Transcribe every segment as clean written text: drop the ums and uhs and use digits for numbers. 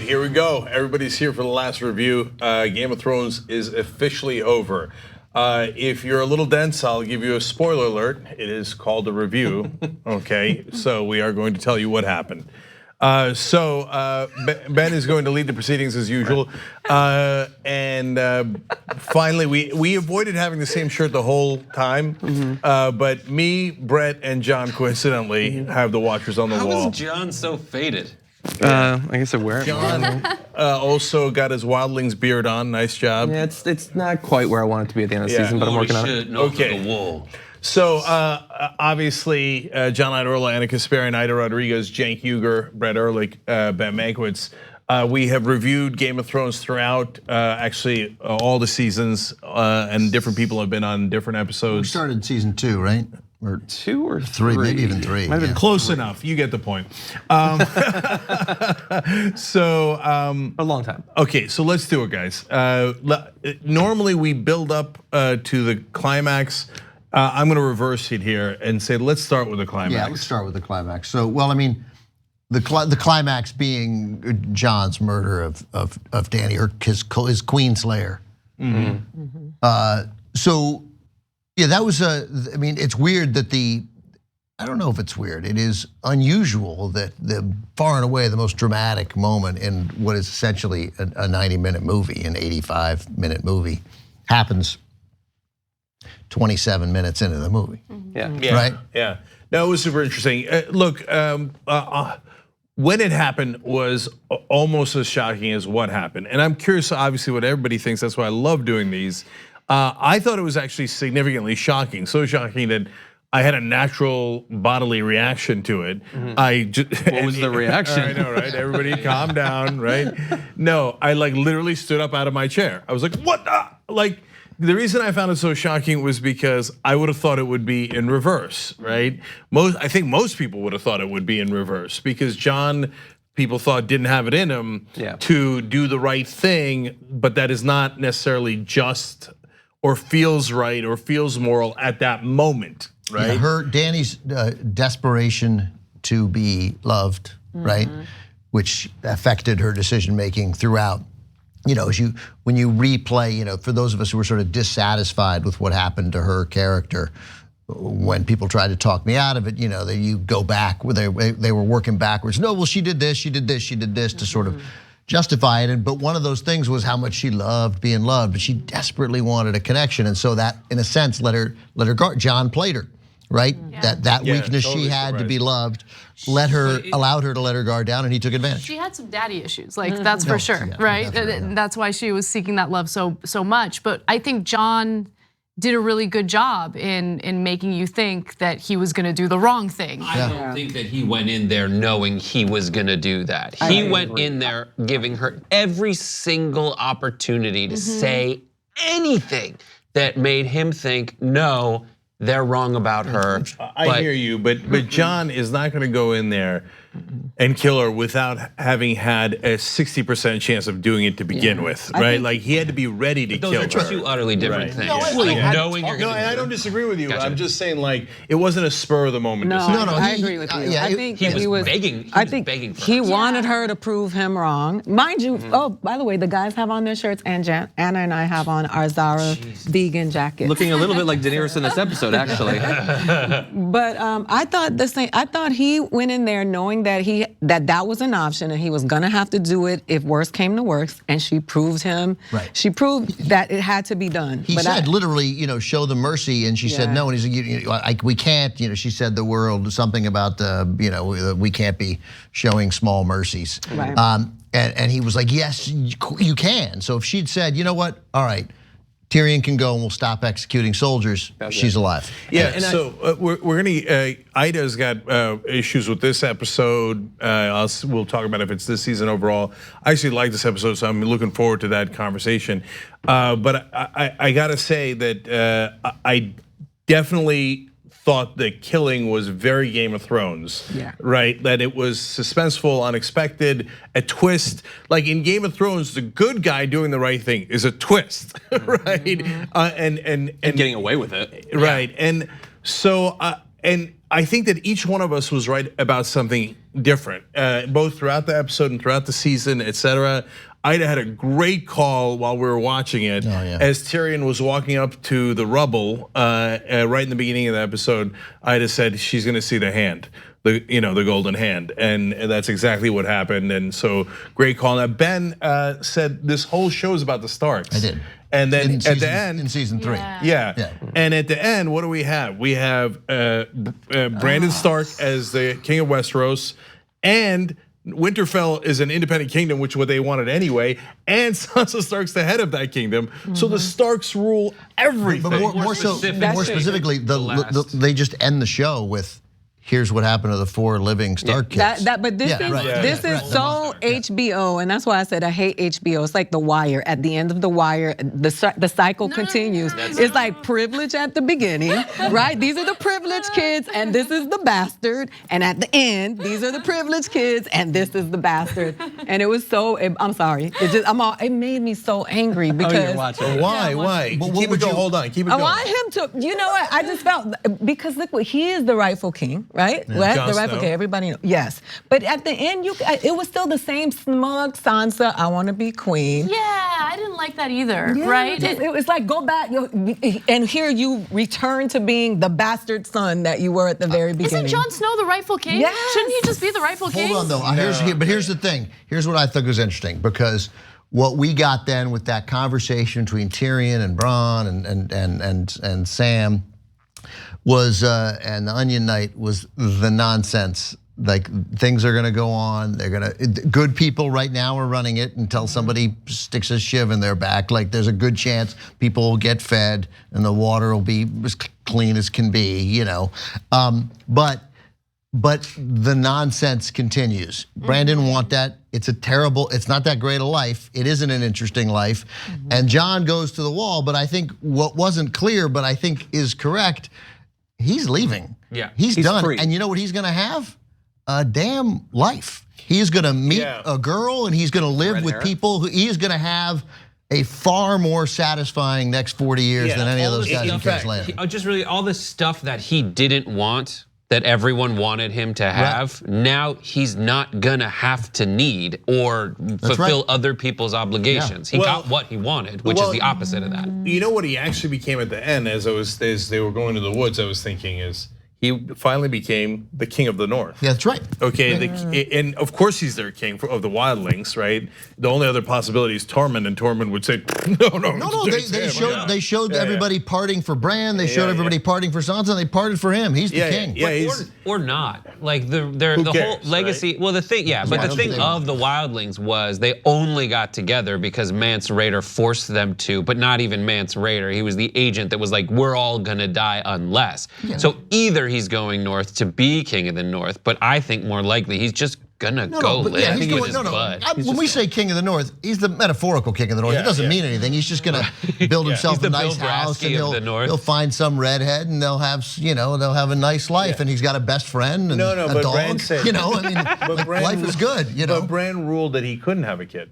here we go. Everybody's here for the last review. Game of Thrones is officially over. If you're a little dense, I'll give you a spoiler alert. It is called a review, okay? So we are going to tell you what happened. Ben is going to lead the proceedings as usual. Finally, we avoided having the same shirt the whole time. But me, Brett, and John coincidentally have the Watchers on the wall. How is John so faded? I guess I wear it. John also got his wildling's beard on. Nice job. Yeah, it's not quite where I want it to be at the end of the season, but I'm working on it. Okay. The wool. So obviously, John Iadarola, Anna Kasparian, Ida Rodriguez, Cenk Uygur, Brett Ehrlich, Ben Mankiewicz. We have reviewed Game of Thrones throughout, actually all the seasons, and different people have been on different episodes. We started season 2, right? Or 2 or 3, maybe even 3. Yeah. Close enough. You get the point. A long time. Okay, so let's do it, guys. Normally we build up to the climax. I'm going to reverse it here and say let's start with the climax. Yeah, let's start with the climax. So, well, I mean, the climax being Jon's murder of Dany, or his queen slayer. So, yeah, that was I mean, it's weird that I don't know if it's weird. It is unusual that the far and away the most dramatic moment in what is essentially a 90-minute movie, an 85-minute movie, happens 27 minutes into the movie. Yeah. Right? Yeah. No, it was super interesting. Look, when it happened was almost as shocking as what happened. And I'm curious, obviously, what everybody thinks. That's why I love doing these. I thought it was actually significantly shocking. So shocking that I had a natural bodily reaction to it. What was the reaction? I know, right? Everybody calm down, right? No, I like literally stood up out of my chair. I was like, what? Like, the reason I found it so shocking was because I would have thought it would be in reverse, right? I think most people would have thought it would be in reverse because Jon, people thought didn't have it in him to do the right thing, but that is not necessarily just or feels right or feels moral at that moment, right? Yeah, Dany's desperation to be loved, right? Which affected her decision making throughout. You know, when you replay, you know, for those of us who were sort of dissatisfied with what happened to her character, when people tried to talk me out of it, you know, you go back where they were working backwards. No, well, she did this, she did this, she did this to sort of justify it. But one of those things was how much she loved being loved, but she desperately wanted a connection, and so that, in a sense, let her go. Jon played her. Right, that weakness she had to be loved, allowed her to let her guard down, and he took advantage. She had some daddy issues, like that's for sure, right? That's why she was seeking that love so much. But I think Jon did a really good job in making you think that he was going to do the wrong thing. I don't think that he went in there knowing he was going to do that. He went in there giving her every single opportunity to say anything that made him think, no, they're wrong about her. I hear you, but Jon is not going to go in there and kill her without having had a 60% chance of doing it to begin with, right? Like he had to be ready to kill her. Those are two utterly different things. Knowing you're gonna and I don't disagree with you. Gotcha. I'm just saying, like, it wasn't a spur of the moment decision. No, I agree with you. I think he was begging. I think begging for he wanted her to prove him wrong. Mind you, oh, by the way, the guys have on their shirts, and Anna and I have on our Zara vegan jackets. Looking a little bit like Daenerys in this episode, actually. But I thought the same. I thought he went in there knowing that that was an option, and he was gonna have to do it if worse came to worse. And she proved him. Right. She proved that it had to be done. He said literally, you know, show them mercy, and she said no. And he's like, we can't. You know, she said the world something about you know, we can't be showing small mercies. Right. And he was like, yes, you can. So if she'd said, you know what, all right, Tyrion can go and we'll stop executing soldiers, she's alive. Yeah, and so we're gonna, Ida's got issues with this episode. We'll talk about if it's this season overall. I actually like this episode, so I'm looking forward to that conversation. But I gotta say that I definitely thought the killing was very Game of Thrones, right? That it was suspenseful, unexpected, a twist. Like in Game of Thrones, the good guy doing the right thing is a twist, right? And getting away with it, right? And so and I think that each one of us was right about something different, both throughout the episode and throughout the season, etc. Ida had a great call while we were watching it, as Tyrion was walking up to the rubble right in the beginning of the episode. Ida said she's going to see the hand, the golden hand, and that's exactly what happened. And so great call. Now Ben said this whole show is about the Starks. I did. And then at the end, in season 3, yeah. And at the end, what do we have? We have Brandon Stark as the king of Westeros, and Winterfell is an independent kingdom, which is what they wanted anyway, and Sansa Stark's the head of that kingdom. So the Starks rule everything. But more specifically, they just end the show with, here's what happened to the 4 living Stark kids. But this is so HBO, and that's why I said I hate HBO. It's like The Wire. At the end of The Wire, the cycle continues. It's like privilege at the beginning, right? These are the privileged kids, and this is the bastard. And at the end, these are the privileged kids, and this is the bastard. And it was so. I'm sorry. It made me so angry because. Why? Keep it going. Hold on. Keep it going. I want him to. You know what? I just felt because look, he is the rightful king. Right? Yeah. The rightful king, everybody knows. Yes. But at the end, it was still the same smug Sansa, I want to be queen. Yeah, I didn't like that either, Yeah, right? It was like, go back, and here you return to being the bastard son that you were at the very beginning. Isn't Jon Snow the rightful king? Yes. Shouldn't he just be the rightful king? Hold on though, but here's the thing. Here's what I think was interesting, because what we got then with that conversation between Tyrion and Bronn and Sam was, and the Onion Knight was the nonsense. Like, things are gonna go on. Good people right now are running it until somebody sticks a shiv in their back. Like, there's a good chance people will get fed and the water will be as clean as can be, But the nonsense continues. Brandon didn't want that. It's not that great a life. It isn't an interesting life. And Jon goes to the wall, but I think what wasn't clear, but I think is correct, he's leaving. Yeah. He's done. free. And you know what he's gonna have? A damn life. He's gonna meet a girl and he's gonna live with people. He is gonna have a far more satisfying next 40 years than any of those guys in King's Landing. Just really all the stuff that he didn't want, that everyone wanted him to have, now he's not gonna have to need or fulfill other people's obligations. He got what he wanted, which is the opposite of that. You know what he actually became at the end, as they were going to the woods, I was thinking is, he finally became the king of the North. Yeah, that's right. Okay, and of course he's their king of the wildlings, right? The only other possibility is Tormund, and Tormund would say, no. They showed everybody parting for Bran. They showed everybody parting for Sansa. They parted for him. He's the king. Or not. Like the whole legacy. Right? Well, the thing, but the thing of the wildlings was they only got together because Mance Rayder forced them to, but not even Mance Rayder. He was the agent that was like, we're all gonna die unless. So either he's going north to be king of the North, but I think more likely he's just gonna go live with his bud. When we say king of the North, he's the metaphorical king of the North. It doesn't mean anything. He's just gonna build himself a nice house, and he'll find some redhead, and they'll have a nice life, and he's got a best friend and a dog. Bran said, life is good. But Bran ruled that he couldn't have a kid.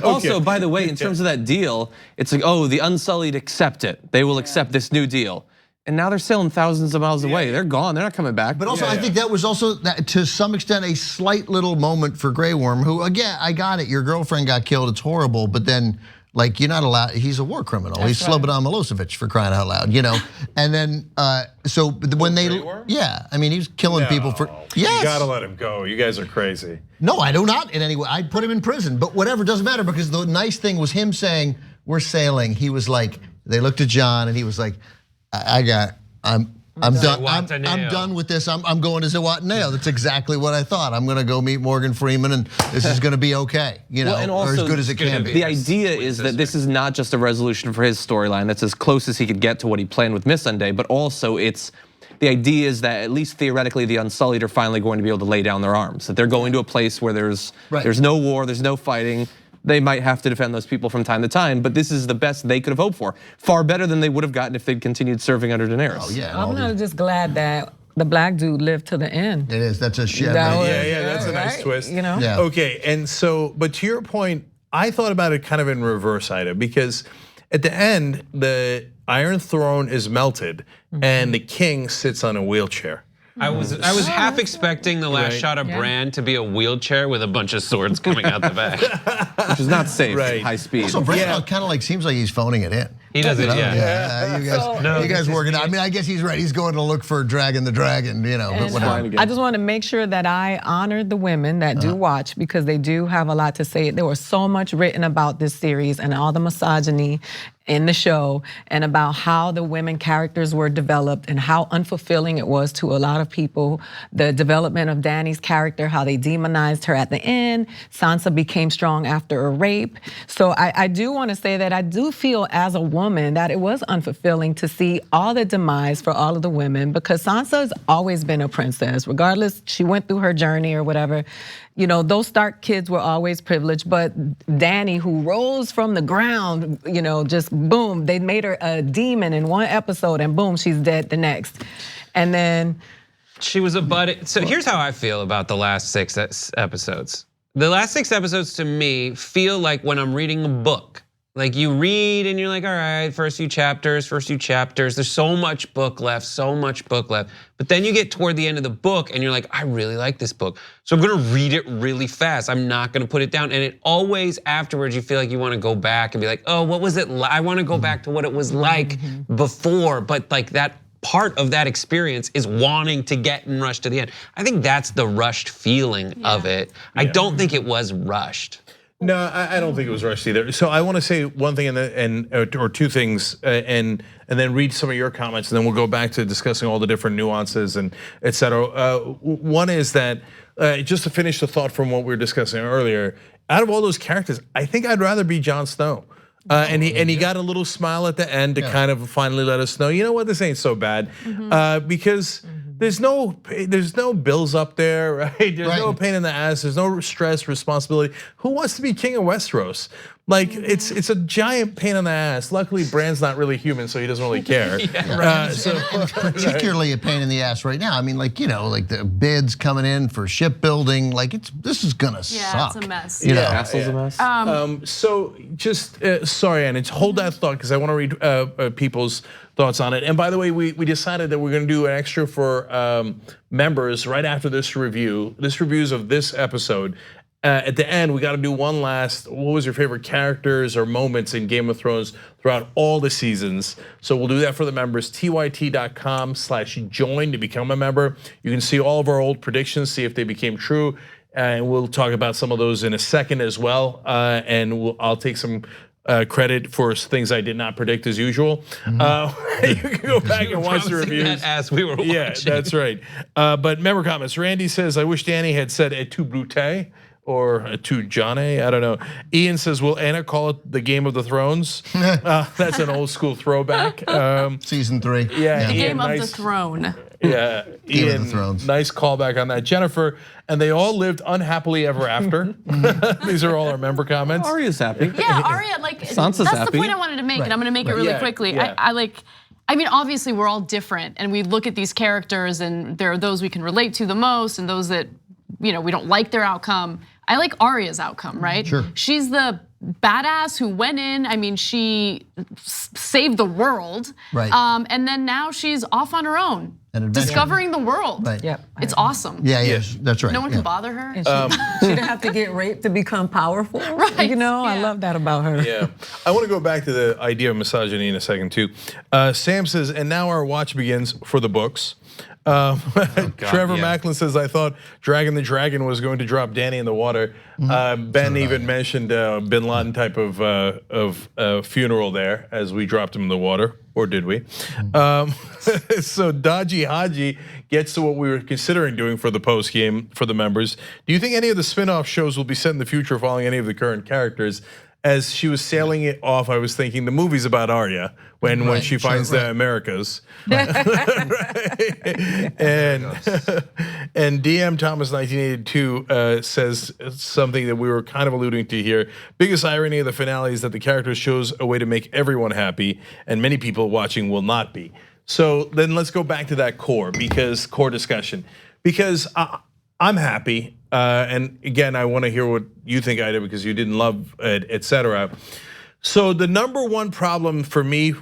Also, by the way, in terms of that deal, it's like, oh, the Unsullied accept it. They will accept this new deal. And now they're sailing thousands of miles away. They're gone. They're not coming back. But also, I think that was also, to some extent, a slight little moment for Grey Worm, who, again, I got it. Your girlfriend got killed. It's horrible. But then, like, you're not allowed. He's a war criminal. He's Slobodan Milosevic, for crying out loud, And then, so when I mean, he was killing people for. Yes. You gotta let him go. You guys are crazy. No, I do not in any way. I'd put him in prison. But whatever, doesn't matter, because the nice thing was him saying, we're sailing. He was like, they looked at Jon, and he was like, I'm done. I'm done with this. I'm going to Zihuatanejo. That's exactly what I thought. I'm going to go meet Morgan Freeman, and this is going to be okay, and also, or as good as it can be. The idea is that this is not just a resolution for his storyline. That's as close as he could get to what he planned with Missandei, but also the idea is that at least theoretically the Unsullied are finally going to be able to lay down their arms. That they're going to a place where there's no war, there's no fighting. They might have to defend those people from time to time, but this is the best they could have hoped for. Far better than they would have gotten if they'd continued serving under Daenerys. Oh, yeah. I'm not just glad that the black dude lived to the end. It is. That's a shit. That's a nice twist. Yeah. Okay, and so, but to your point, I thought about it kind of in reverse, Ida, because at the end, Iron Throne is melted, and the king sits on a wheelchair. I was half expecting the last shot of Bran to be a wheelchair with a bunch of swords coming out the back. Which is not safe, Right. high speed. So Bran kind of like seems like he's phoning it in. He does it, You guys working out. I mean, I guess he's right. He's going to look for Dragon the Dragon, but whatever. I just want to make sure that I honored the women that do watch, because they do have a lot to say. There was so much written about this series and all the misogyny in the show, and about how the women characters were developed and how unfulfilling it was to a lot of people. The development of Dany's character, how they demonized her at the end. Sansa became strong after a rape. So I do want to say that I do feel as a woman that it was unfulfilling to see all the demise for all of the women, because Sansa's always been a princess, regardless she went through her journey or whatever. You know, those Stark kids were always privileged, but Dany, who rose from the ground, just boom, they made her a demon in one episode, and boom, she's dead the next. And then she was a butt. So here's how I feel about the last 6 episodes. The last 6 episodes to me feel like when I'm reading a book. Like you read and you're like, all right, first few chapters. There's so much book left. But then you get toward the end of the book and you're like, I really like this book. So I'm gonna read it really fast. I'm not gonna put it down. And it always afterwards, you feel like you wanna go back and be like, oh, what was it like? I wanna go back to what it was like before. But like that part of that experience is wanting to get and rush to the end. I think that's the rushed feeling of it. I don't think it was rushed. No, I don't think it was rushed either. So I want to say one thing or two things, and then read some of your comments, and then we'll go back to discussing all the different nuances and et cetera. One is that just to finish the thought from what we were discussing earlier, out of all those characters, I think I'd rather be Jon Snow. And he got a little smile at the end to kind of finally let us know, you know what, this ain't so bad, because. There's no bills up there, right? There's no pain in the ass. There's no stress, responsibility. Who wants to be king of Westeros? Like it's a giant pain in the ass. Luckily, Bran's not really human, so he doesn't really care. And particularly a pain in the ass right now. I mean, like the bids coming in for shipbuilding. Like this is gonna suck. It's a mess. Castle's a mess. So just sorry, Anna, hold that thought because I want to read people's thoughts on it. And by the way, we decided that we're going to do an extra for members right after this review. This review's of this episode. At the end, we got to do one last. What was your favorite characters or moments in Game of Thrones throughout all the seasons? So we'll do that for the members. TYT.com/join to become a member. You can see all of our old predictions, see if they became true, and we'll talk about some of those in a second as well. And I'll take some credit for things I did not predict as usual. You can go back and watch the reviews. That as we were watching. Yeah, that's right. But member comments. Randy says, I wish Dany had said et tu Brute or et tu Johnny, I don't know. Ian says, will Anna call it the Game of the Thrones? That's an old school throwback. Season 3. Yeah, The Ian, Game of the Throne. Yeah, Game Ian, of the Thrones. Nice callback on that. Jennifer, and they all lived unhappily ever after. These are all our member comments. Arya's happy. Yeah, Arya, like Sansa's that's happy. the point I wanted to make, and I'm gonna make it really quickly. Yeah. I mean, obviously we're all different, and we look at these characters, and there are those we can relate to the most, and those that we don't like their outcome. I like Arya's outcome, right? Sure. She's the badass who went in. I mean, she saved the world, Right. And then now she's off on her own, An adventure. discovering the world. Right. Yep. It's awesome. Yeah, that's right. No one can bother her. She didn't have to get raped to become powerful. Right, I yeah. love that about her. Yeah, I want to go back to the idea of misogyny in a second too. Sam says, and now our watch begins for the books. Trevor Macklin says, I thought Dragon the Dragon was going to drop Dany in the water. Ben even mentioned Bin Laden type of funeral there as we dropped him in the water, or did we? So Dodgy Haji gets to what we were considering doing for the post game for the members. Do you think any of the spin-off shows will be set in the future following any of the current characters? As she was sailing it off, I was thinking the movie's about Arya when she finds the Americas. And DM Thomas 1982 says something that we were kind of alluding to here. Biggest irony of the finale is that the character shows a way to make everyone happy, and many people watching will not be. So then let's go back to that core discussion, because I'm happy. And again, I want to hear what you think, Ida, because you didn't love it, etc. So the number one problem for me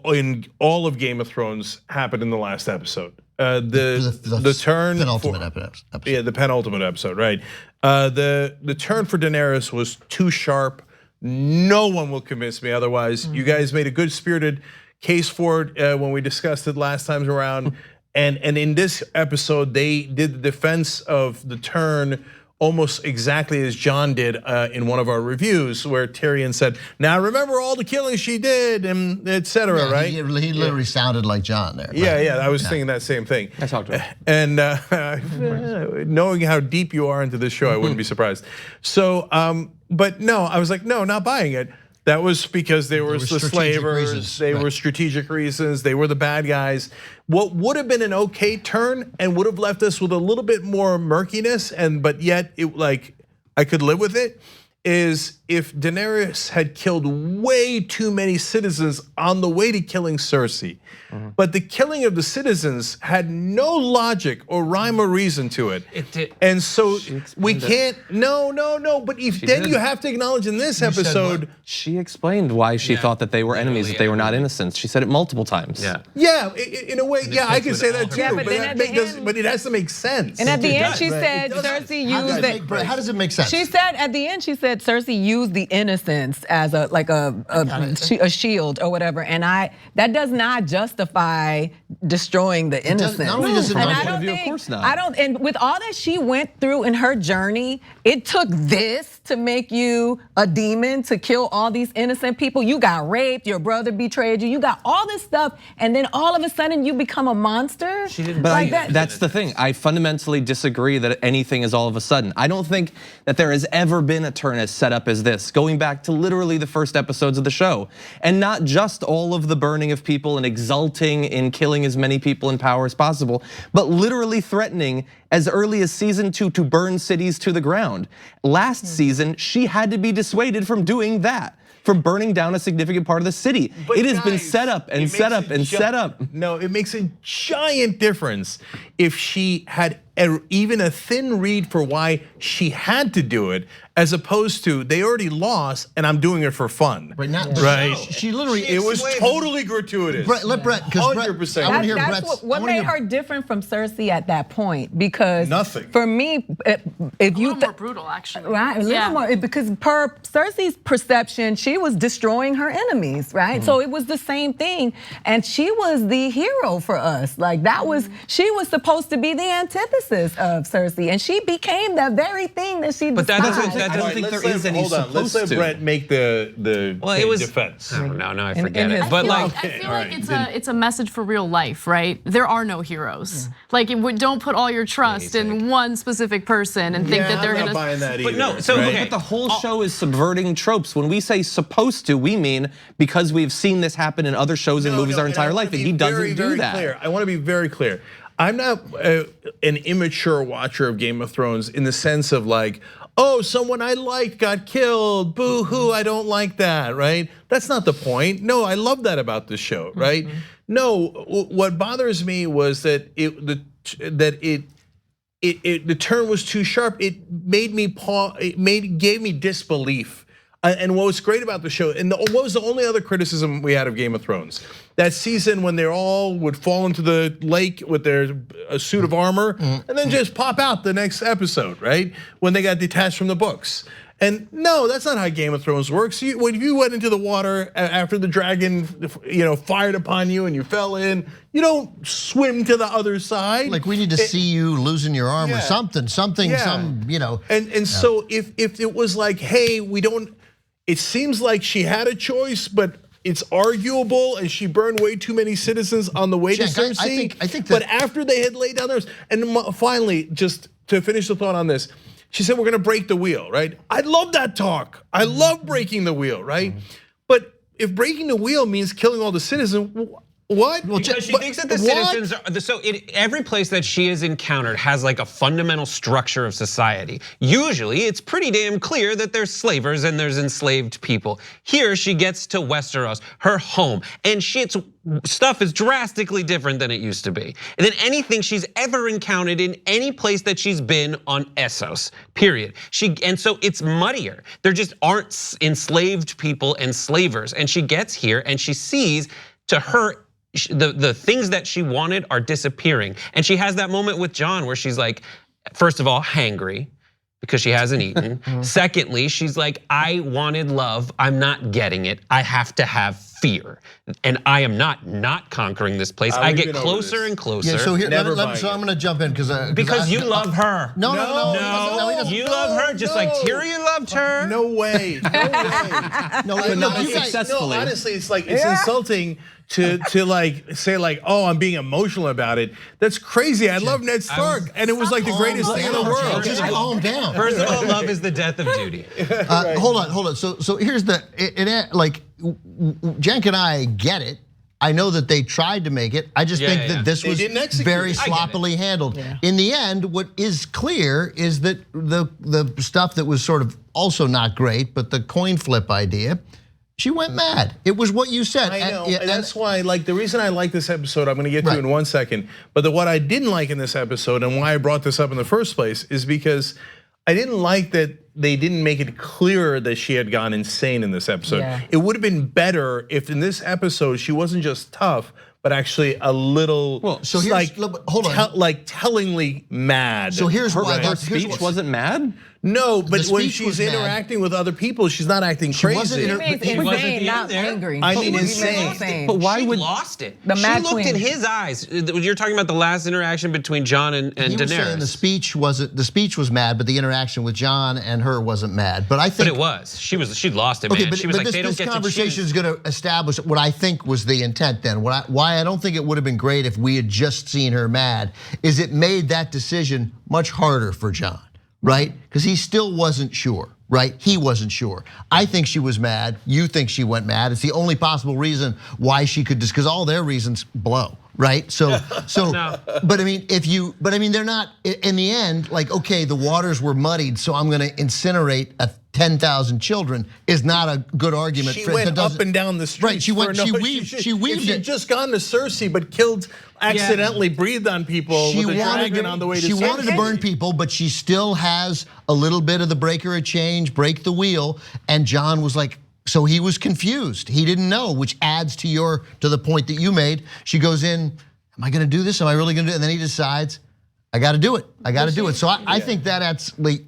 in all of Game of Thrones happened in the last episode. The turn penultimate episode. Yeah, the penultimate episode, right? The turn for Daenerys was too sharp. No one will convince me otherwise. You guys made a good spirited case for it when we discussed it last time around. And in this episode, they did the defense of the turn almost exactly as John did in one of our reviews, where Tyrion said, "Now remember all the killing she did," and etc. Right? He literally sounded like John there. Yeah, I was thinking that same thing. I talked to him. And knowing how deep you are into this show, I wouldn't be surprised. So, but no, I was like, no, not buying it. That was because they were the slavers, they were strategic reasons, they were the bad guys. What would have been an okay turn and would have left us with a little bit more murkiness, but yet I could live with it, is if Daenerys had killed way too many citizens on the way to killing Cersei. But the killing of the citizens had no logic or rhyme or reason to it. It did. And so we can't, no. But then you have to acknowledge in this episode. She explained why she thought that they were enemies, that they were not innocents. She said it multiple times. Yeah, in a way, I can say that too. Yeah, but But it has to make sense. And at the end, she said Cersei used it. How does it make sense? She said at the end, she said Cersei used the innocence as a shield or whatever, and that does not justify destroying the innocent. Not only does it and not- I don't think, of course not. I don't, and with all that she went through in her journey, it took this to make you a demon, to kill all these innocent people. You got raped, your brother betrayed you, you got all this stuff, and then all of a sudden you become a monster. She didn't. But Like that. that's the thing. I fundamentally disagree that anything is all of a sudden. I don't think that there has ever been a turn as set up as this, going back to literally the first episodes of the show. And not just all of the burning of people and exulting in killing as many people in power as possible, but literally threatening as early as season 2 to burn cities to the ground. Last season, she had to be dissuaded from doing that, from burning down a significant part of the city. But it has been guys, set up and set up and set up. No, it makes a giant difference if she had even a thin read for why she had to do it, as opposed to they already lost and I'm doing it for fun. Right now, right? She literally. It was totally gratuitous. Let Brett, because 100%. I want to hear That's Brett's. what made her different from Cersei at that point, because Nothing. For me, if you A little more brutal, actually. right, a little more, because per Cersei's perception, she was destroying her enemies, right? So it was the same thing, and she was the hero for us. Like that was, she was supposed to be the antithesis of Cersei, and she became that very thing that she. But that despised. doesn't- that doesn't think there is any Hold on, let's let supposed to. Brett make the defense. Oh, no, I forget it. I But feel like, I feel all like right, it's a message for real life, right? There are no heroes. Like don't put all your trust in one specific person and think that they're I'm not gonna. buying that either. But no, so right? okay. But the whole show is subverting tropes. When we say supposed to, we mean because we've seen this happen in other shows and movies our and I entire wanna life, and be he doesn't very, do very that. Clear. I want to be very clear. I'm not an immature watcher of Game of Thrones in the sense of like, oh, someone I liked got killed, boo hoo, I don't like that, right? That's not the point. No, I love that about this show, right? No, what bothers me was that the turn was too sharp. It made me gave me disbelief. And what was great about the show, and what was the only other criticism we had of Game of Thrones? That season when they all would fall into the lake with their suit of armor and then just pop out the next episode, right? When they got detached from the books. And no, that's not how Game of Thrones works. When you went into the water after the dragon, fired upon you and you fell in, you don't swim to the other side. Like we need to see you losing your arm or Yeah. something, Yeah. And so if it was like, hey, we don't. It seems like she had a choice, but it's arguable, and she burned way too many citizens on the way to Jack, Cersei. I think but that- after they had laid down theirs, and finally, just to finish the thought on this, she said, we're gonna break the wheel, right? I love that talk. I love breaking the wheel, right? But if breaking the wheel means killing all the citizens, What? Because she thinks that the citizens are, every place that she has encountered has like a fundamental structure of society. Usually it's pretty damn clear that there's slavers and there's enslaved people. Here she gets to Westeros, her home, and stuff is drastically different than it used to be. And then anything she's ever encountered in any place that she's been on Essos, period. And so it's muddier. There just aren't enslaved people and slavers. And she gets here and she sees, to her, the things that she wanted are disappearing. And she has that moment with Jon where she's like, first of all, hangry because she hasn't eaten. Secondly, she's like, I wanted love, I'm not getting it. I have to have fear. And I am not conquering this place. I get closer and closer. Yeah, so here, so I'm gonna jump in because you love her. No, You love her just like Tyrion loved her. No way. Successfully. No, honestly, it's like it's insulting to like say like, oh, I'm being emotional about it. That's crazy. I love Ned Stark, and it was like the greatest thing in the world. Just calm down. First of all, love is the death of duty. Hold on. So here's like Cenk and I get it. I know that they tried to make it. I just think that this was very sloppily handled. In the end, what is clear is that the stuff that was sort of also not great, but the coin flip idea, she went mad. It was what you said. I know, and that's why, like, the reason I like this episode, I'm gonna get to in 1 second. But what I didn't like in this episode, and why I brought this up in the first place, is because I didn't like that they didn't make it clearer that she had gone insane in this episode. It would have been better if in this episode she wasn't just tough, but actually a little, like tellingly mad. So here's why her speech wasn't mad. No, but when she's interacting with other people, she's not acting crazy. She means insane, not angry. I mean insane. But why she would lost it? The Mad she looked Queen. in his eyes. You're talking about the last interaction between Jon and Daenerys. You were saying the speech was mad, but the interaction with Jon and her wasn't mad. But I think it was. She lost it, okay, man. but, She was like, this, they don't this get to conversation choose. is going to establish what I think was the intent. Then why I don't think it would have been great if we had just seen her mad is it made that decision much harder for Jon. Right? Because he still wasn't sure, right? He wasn't sure. I think she was mad. You think she went mad. It's the only possible reason why she could because all their reasons blow, right? So, No. but I mean, they're not in the end. Like, okay, the waters were muddied, so I'm going to incinerate 10,000 children. Is not a good argument. She went up and down the street. Right? She went. She weaved If it. she'd just gone to Cersei, but accidentally breathed on people with a dragon on the way to She Cersei. wanted to burn people, but she still has a little bit of the breaker of change, break the wheel. And Jon was like, so he was confused. He didn't know, which adds to the point that you made. She goes in, am I gonna do this? Am I really gonna do it? And then he decides, I gotta do it. I gotta do it. So I think that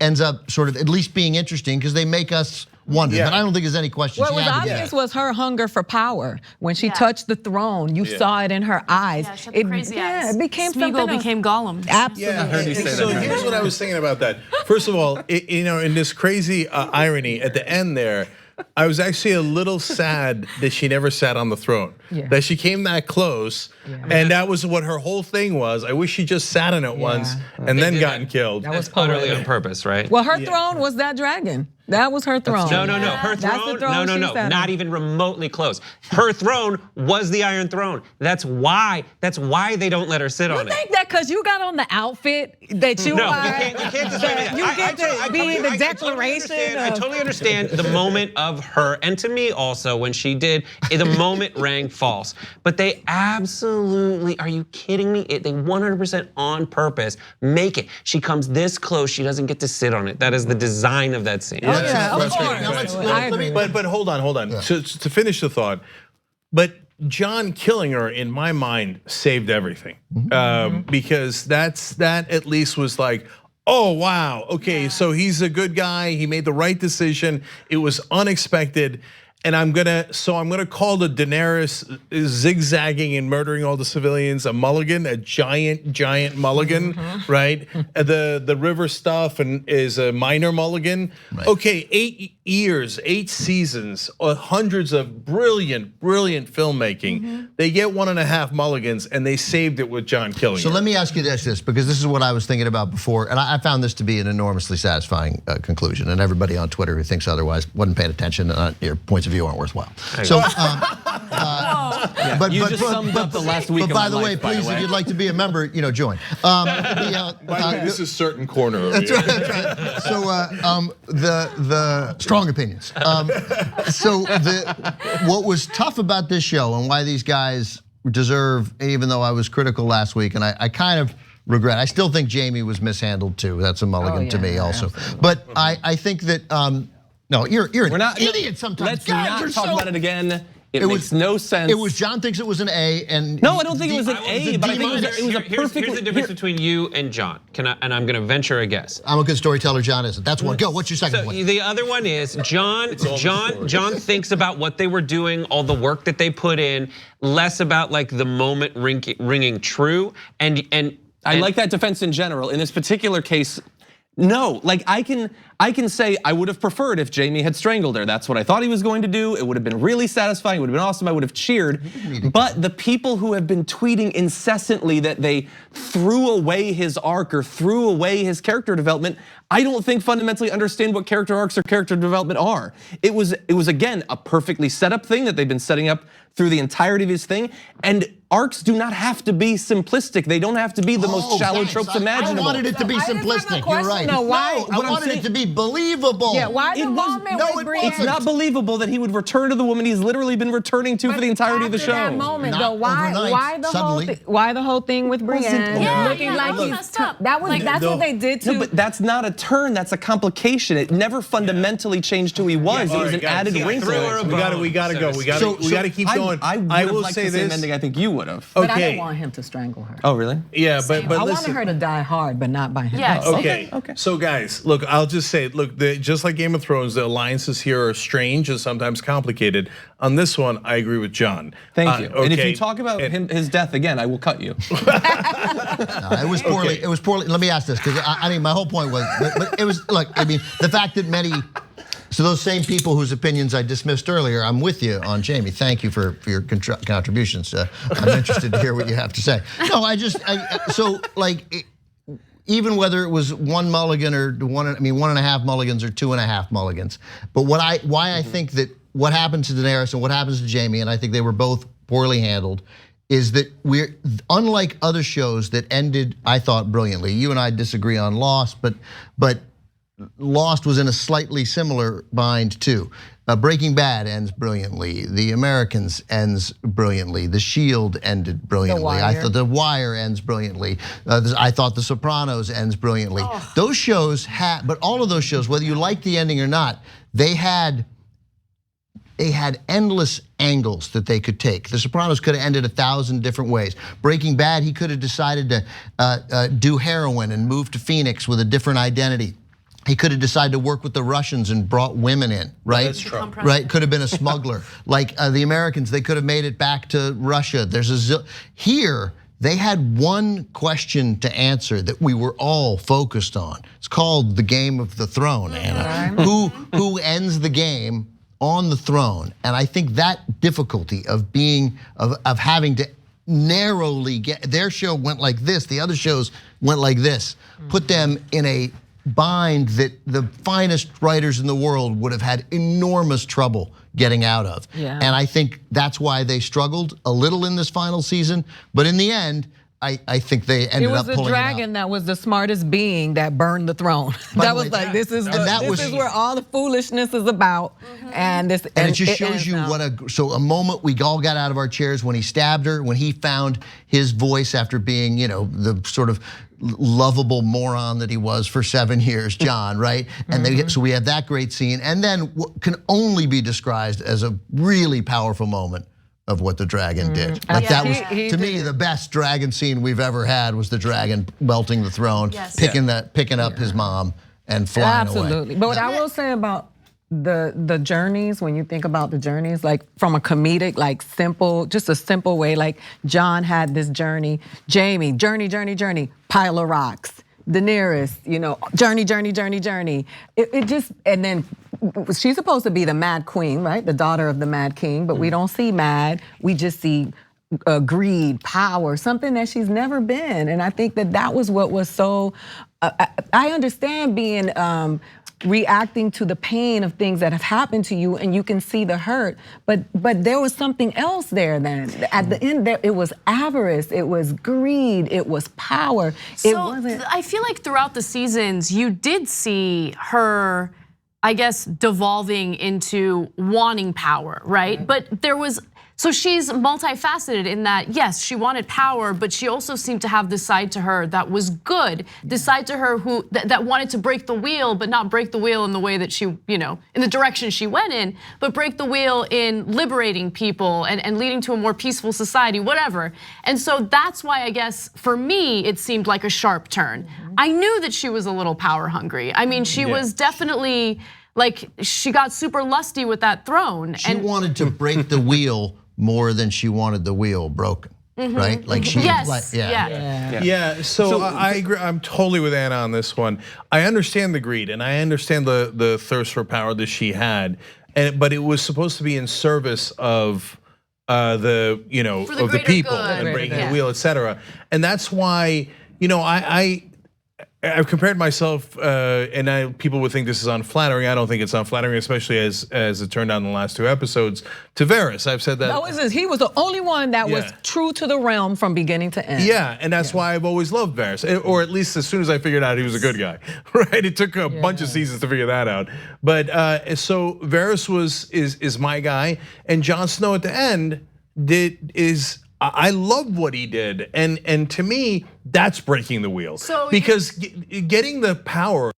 ends up sort of at least being interesting because they make us wonder, but I don't think there's any question. What was obvious was her hunger for power. When she touched the throne, you saw it in her eyes. Yeah, she had the crazy eyes. It became Smeagol something became Gollum. Absolutely. So here's what I was thinking about that. First of all, in this crazy irony at the end there, I was actually a little sad that she never sat on the throne. That she came that close, and that was what her whole thing was. I wish she just sat on it once and then gotten killed. That was utterly on purpose, right? Well, her throne was that dragon. That was her throne. No. Her throne. No. Not even remotely close. Her throne was the Iron Throne. That's why they don't let her sit on it. You think that because you got on the outfit that you are? You can't just say that. You get to be the declaration. I totally understand the moment of her, and to me also when she did, the moment rang false. But they absolutely, are you kidding me? They 100% on purpose make it. She comes this close, she doesn't get to sit on it. That is the design of that scene. Yeah, of course. I agree. But hold on. So to finish the thought, but Jon killing her, in my mind, saved everything because that at least was like, oh wow, okay, so he's a good guy. He made the right decision. It was unexpected. And I'm gonna call the Daenerys zigzagging and murdering all the civilians a mulligan, a giant mulligan, right? The river stuff and is a minor mulligan. Right. Okay, 8 years, 8 seasons, hundreds of brilliant filmmaking. They get 1.5 mulligans, and they saved it with Jon killing. So let me ask you this, because this is what I was thinking about before, and I found this to be an enormously satisfying conclusion. And everybody on Twitter who thinks otherwise wasn't paying attention. Your points of view aren't worthwhile. So You just summed up the last week. But by the way, please, if you'd like to be a member, join. By the way, this is certain corner. Over that's right. So the strong opinions. So what was tough about this show and why these guys deserve, even though I was critical last week, and I kind of regret. I still think Jamie was mishandled too. That's a mulligan to me also. Absolutely. But I think that no, you're an idiot sometimes. Let's not talk about it again. It makes no sense. It was John thinks it was an A, and no, I don't think it was an A. But I think it was a perfect. Here's the difference between you and John. And I'm going to venture a guess. I'm a good storyteller. John isn't. That's one. Go. What's your second one? The other one is John thinks about what they were doing, all the work that they put in, less about like the moment ringing true. And I like that defense in general. In this particular case, no, like I can say I would have preferred if Jamie had strangled her. That's what I thought he was going to do. It would have been really satisfying. It would have been awesome. I would have cheered. But the people who have been tweeting incessantly that they threw away his arc or threw away his character development, I don't think fundamentally understand what character arcs or character development are. It was again a perfectly set up thing that they've been setting up through the entirety of his thing. And arcs do not have to be simplistic. They don't have to be the most shallow tropes imaginable. I wanted it to be simplistic. You're right. No, why? I wanted it to be believable. Yeah, why the moment with Brienne? It's not believable that he would return to the woman he's literally been returning to for the entirety of the show. That moment, though, why the whole thing with Brienne? Yeah, looking like was he's messed up. that's what they did to. No, but that's not a turn. That's a complication. It never fundamentally changed who he was. It was an added wrinkle. We gotta go. We gotta keep going. I will say this. Ending I think you would have. But I didn't want him to strangle her. Oh, really? Yeah, but I listen. wanted her to die hard, but not by him. Yes. Okay. So guys, look, I'll just say, look, just like Game of Thrones, the alliances here are strange and sometimes complicated. On this one, I agree with John. Thank you. And if you talk about his death again, I will cut you. No, it was poorly. It was poorly. Let me ask this, because I mean, my whole point was, but it was, look, I mean, the fact that many. So those same people whose opinions I dismissed earlier, I'm with you on Jamie. Thank you for your contributions. I'm interested to hear what you have to say. No, so like, even whether it was one mulligan or 1.5 mulligans or 2.5 mulligans. But why I think that what happened to Daenerys and what happens to Jamie, and I think they were both poorly handled, is that we're unlike other shows that ended, I thought, brilliantly. You and I disagree on Lost, but Lost was in a slightly similar bind too. Breaking Bad ends brilliantly. The Americans ends brilliantly. The Shield ended brilliantly. I thought The Wire ends brilliantly. I thought The Sopranos ends brilliantly. Those shows but all of those shows, whether you like the ending or not, they had endless angles that they could take. The Sopranos could have ended 1,000 different ways. Breaking Bad, he could have decided to do heroin and move to Phoenix with a different identity. He could have decided to work with the Russians and brought women in, right? That's true. Right, could have been a smuggler. Like the Americans, they could have made it back to Russia. Here, they had one question to answer that we were all focused on. It's called the Game of the Throne, Anna. Who ends the game on the throne? And I think that difficulty of having to narrowly get, their show went like this, the other shows went like this, put them in a bind that the finest writers in the world would have had enormous trouble getting out of. Yeah. And I think that's why they struggled a little in this final season. But in the end, I think they ended up pulling it out. It was the dragon that was the smartest being that burned the throne. That was like, this is where all the foolishness is about. And it just shows you so a moment we all got out of our chairs when he stabbed her, when he found his voice after being, the sort of lovable moron that he was for 7 years, John, right? And so we have that great scene, and then what can only be described as a really powerful moment of what the dragon did. Like that was, to me, the best dragon scene we've ever had was the dragon melting the throne, picking up his mom and flying away. Absolutely. But what I will say about the journeys, when you think about the journeys, like from a comedic, like simple, just a simple way, like John had this journey, Jamie, journey, pile of rocks. Daenerys, journey. It just, and then she's supposed to be the Mad Queen, right? The daughter of the Mad King, but we don't see Mad. We just see greed, power, something that she's never been. And I think that was what was so, I understand being reacting to the pain of things that have happened to you, and you can see the hurt. But there was something else there. Then at the end, it was avarice, it was greed, it was power. I feel like throughout the seasons, you did see her, I guess, devolving into wanting power, right? But there was. So she's multifaceted in that, yes, she wanted power, but she also seemed to have this side to her that was good. This side to her that wanted to break the wheel, but not break the wheel in the way that she, in the direction she went in, but break the wheel in liberating people and leading to a more peaceful society, whatever. And so that's why I guess for me, it seemed like a sharp turn. I knew that she was a little power hungry. I mean, she was definitely, like, she got super lusty with that throne. She wanted to break the wheel more than she wanted the wheel broken, right? Like she, yeah. So I agree. I'm totally with Anna on this one. I understand the greed and I understand the thirst for power that she had, but it was supposed to be in service of of the people and breaking the wheel, etc. And that's why I've compared myself, and people would think this is unflattering. I don't think it's unflattering, especially as it turned out in the last 2 episodes, to Varys. I've said that. He was the only one that was true to the realm from beginning to end. Yeah, and that's why I've always loved Varys, or at least as soon as I figured out he was a good guy, right? It took a bunch of seasons to figure that out. But so Varys is my guy, and Jon Snow at the end I love what he did, and to me, that's breaking the wheel. So because getting the power.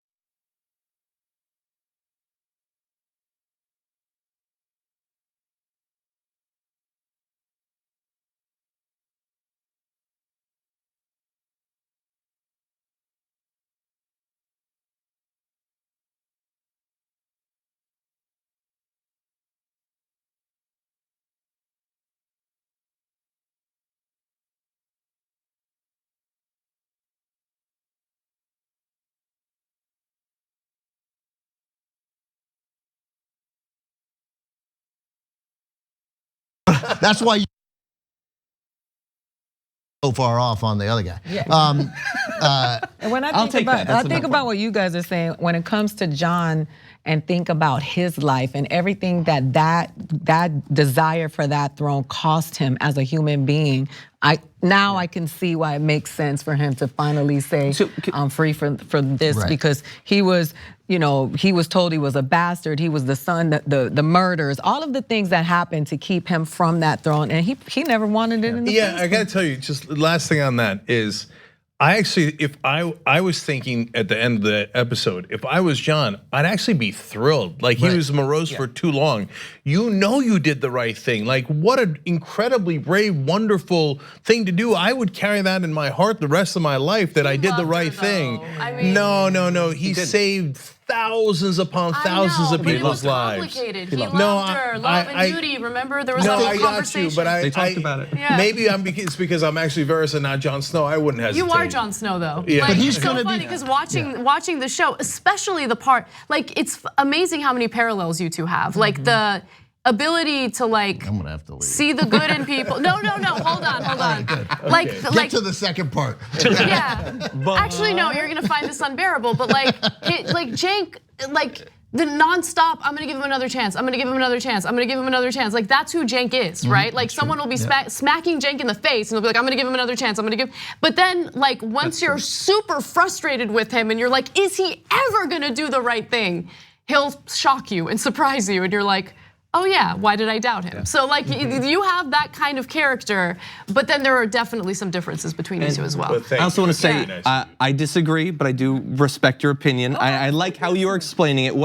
That's why you so far off on the other guy. And when I think about what you guys are saying, when it comes to Jon and think about his life and everything that desire for that throne cost him as a human being, I can see why it makes sense for him to finally say, I'm free from this, because he was, he was told he was a bastard, he was the son, the murders, all of the things that happened to keep him from that throne, and he never wanted it in the first I gotta tell you, just the last thing on that is, if I was thinking at the end of the episode, if I was Jon, I'd actually be thrilled. Like he was morose for too long. You did the right thing. Like what an incredibly brave, wonderful thing to do. I would carry that in my heart the rest of my life that I did the right thing. I mean, no. He saved thousands upon thousands of people's lives. He loved her, love and duty. Remember, there was a whole conversation. But they talked about it. Maybe it's because I'm actually Varys and not Jon Snow. I wouldn't hesitate. You are Jon Snow, though. Yeah. Like, it's so funny because watching the show, especially the part, like it's amazing how many parallels you two have. Like the ability to I'm gonna have to leave. see the good in people. No, hold on. Get to the second part. Actually, no, you're gonna find this unbearable. But Cenk, the nonstop, I'm gonna give him another chance. I'm gonna give him another chance. I'm gonna give him another chance. Like that's who Cenk is, right? Like someone will be smacking Cenk in the face and they'll be like, I'm gonna give him another chance. But then like once you're super frustrated with him and you're like, is he ever gonna do the right thing? He'll shock you and surprise you, and you're like, oh yeah, why did I doubt him? So like you have that kind of character, but then there are definitely some differences between you two as well. I also want to say, I disagree, but I do respect your opinion. I like how you're explaining it.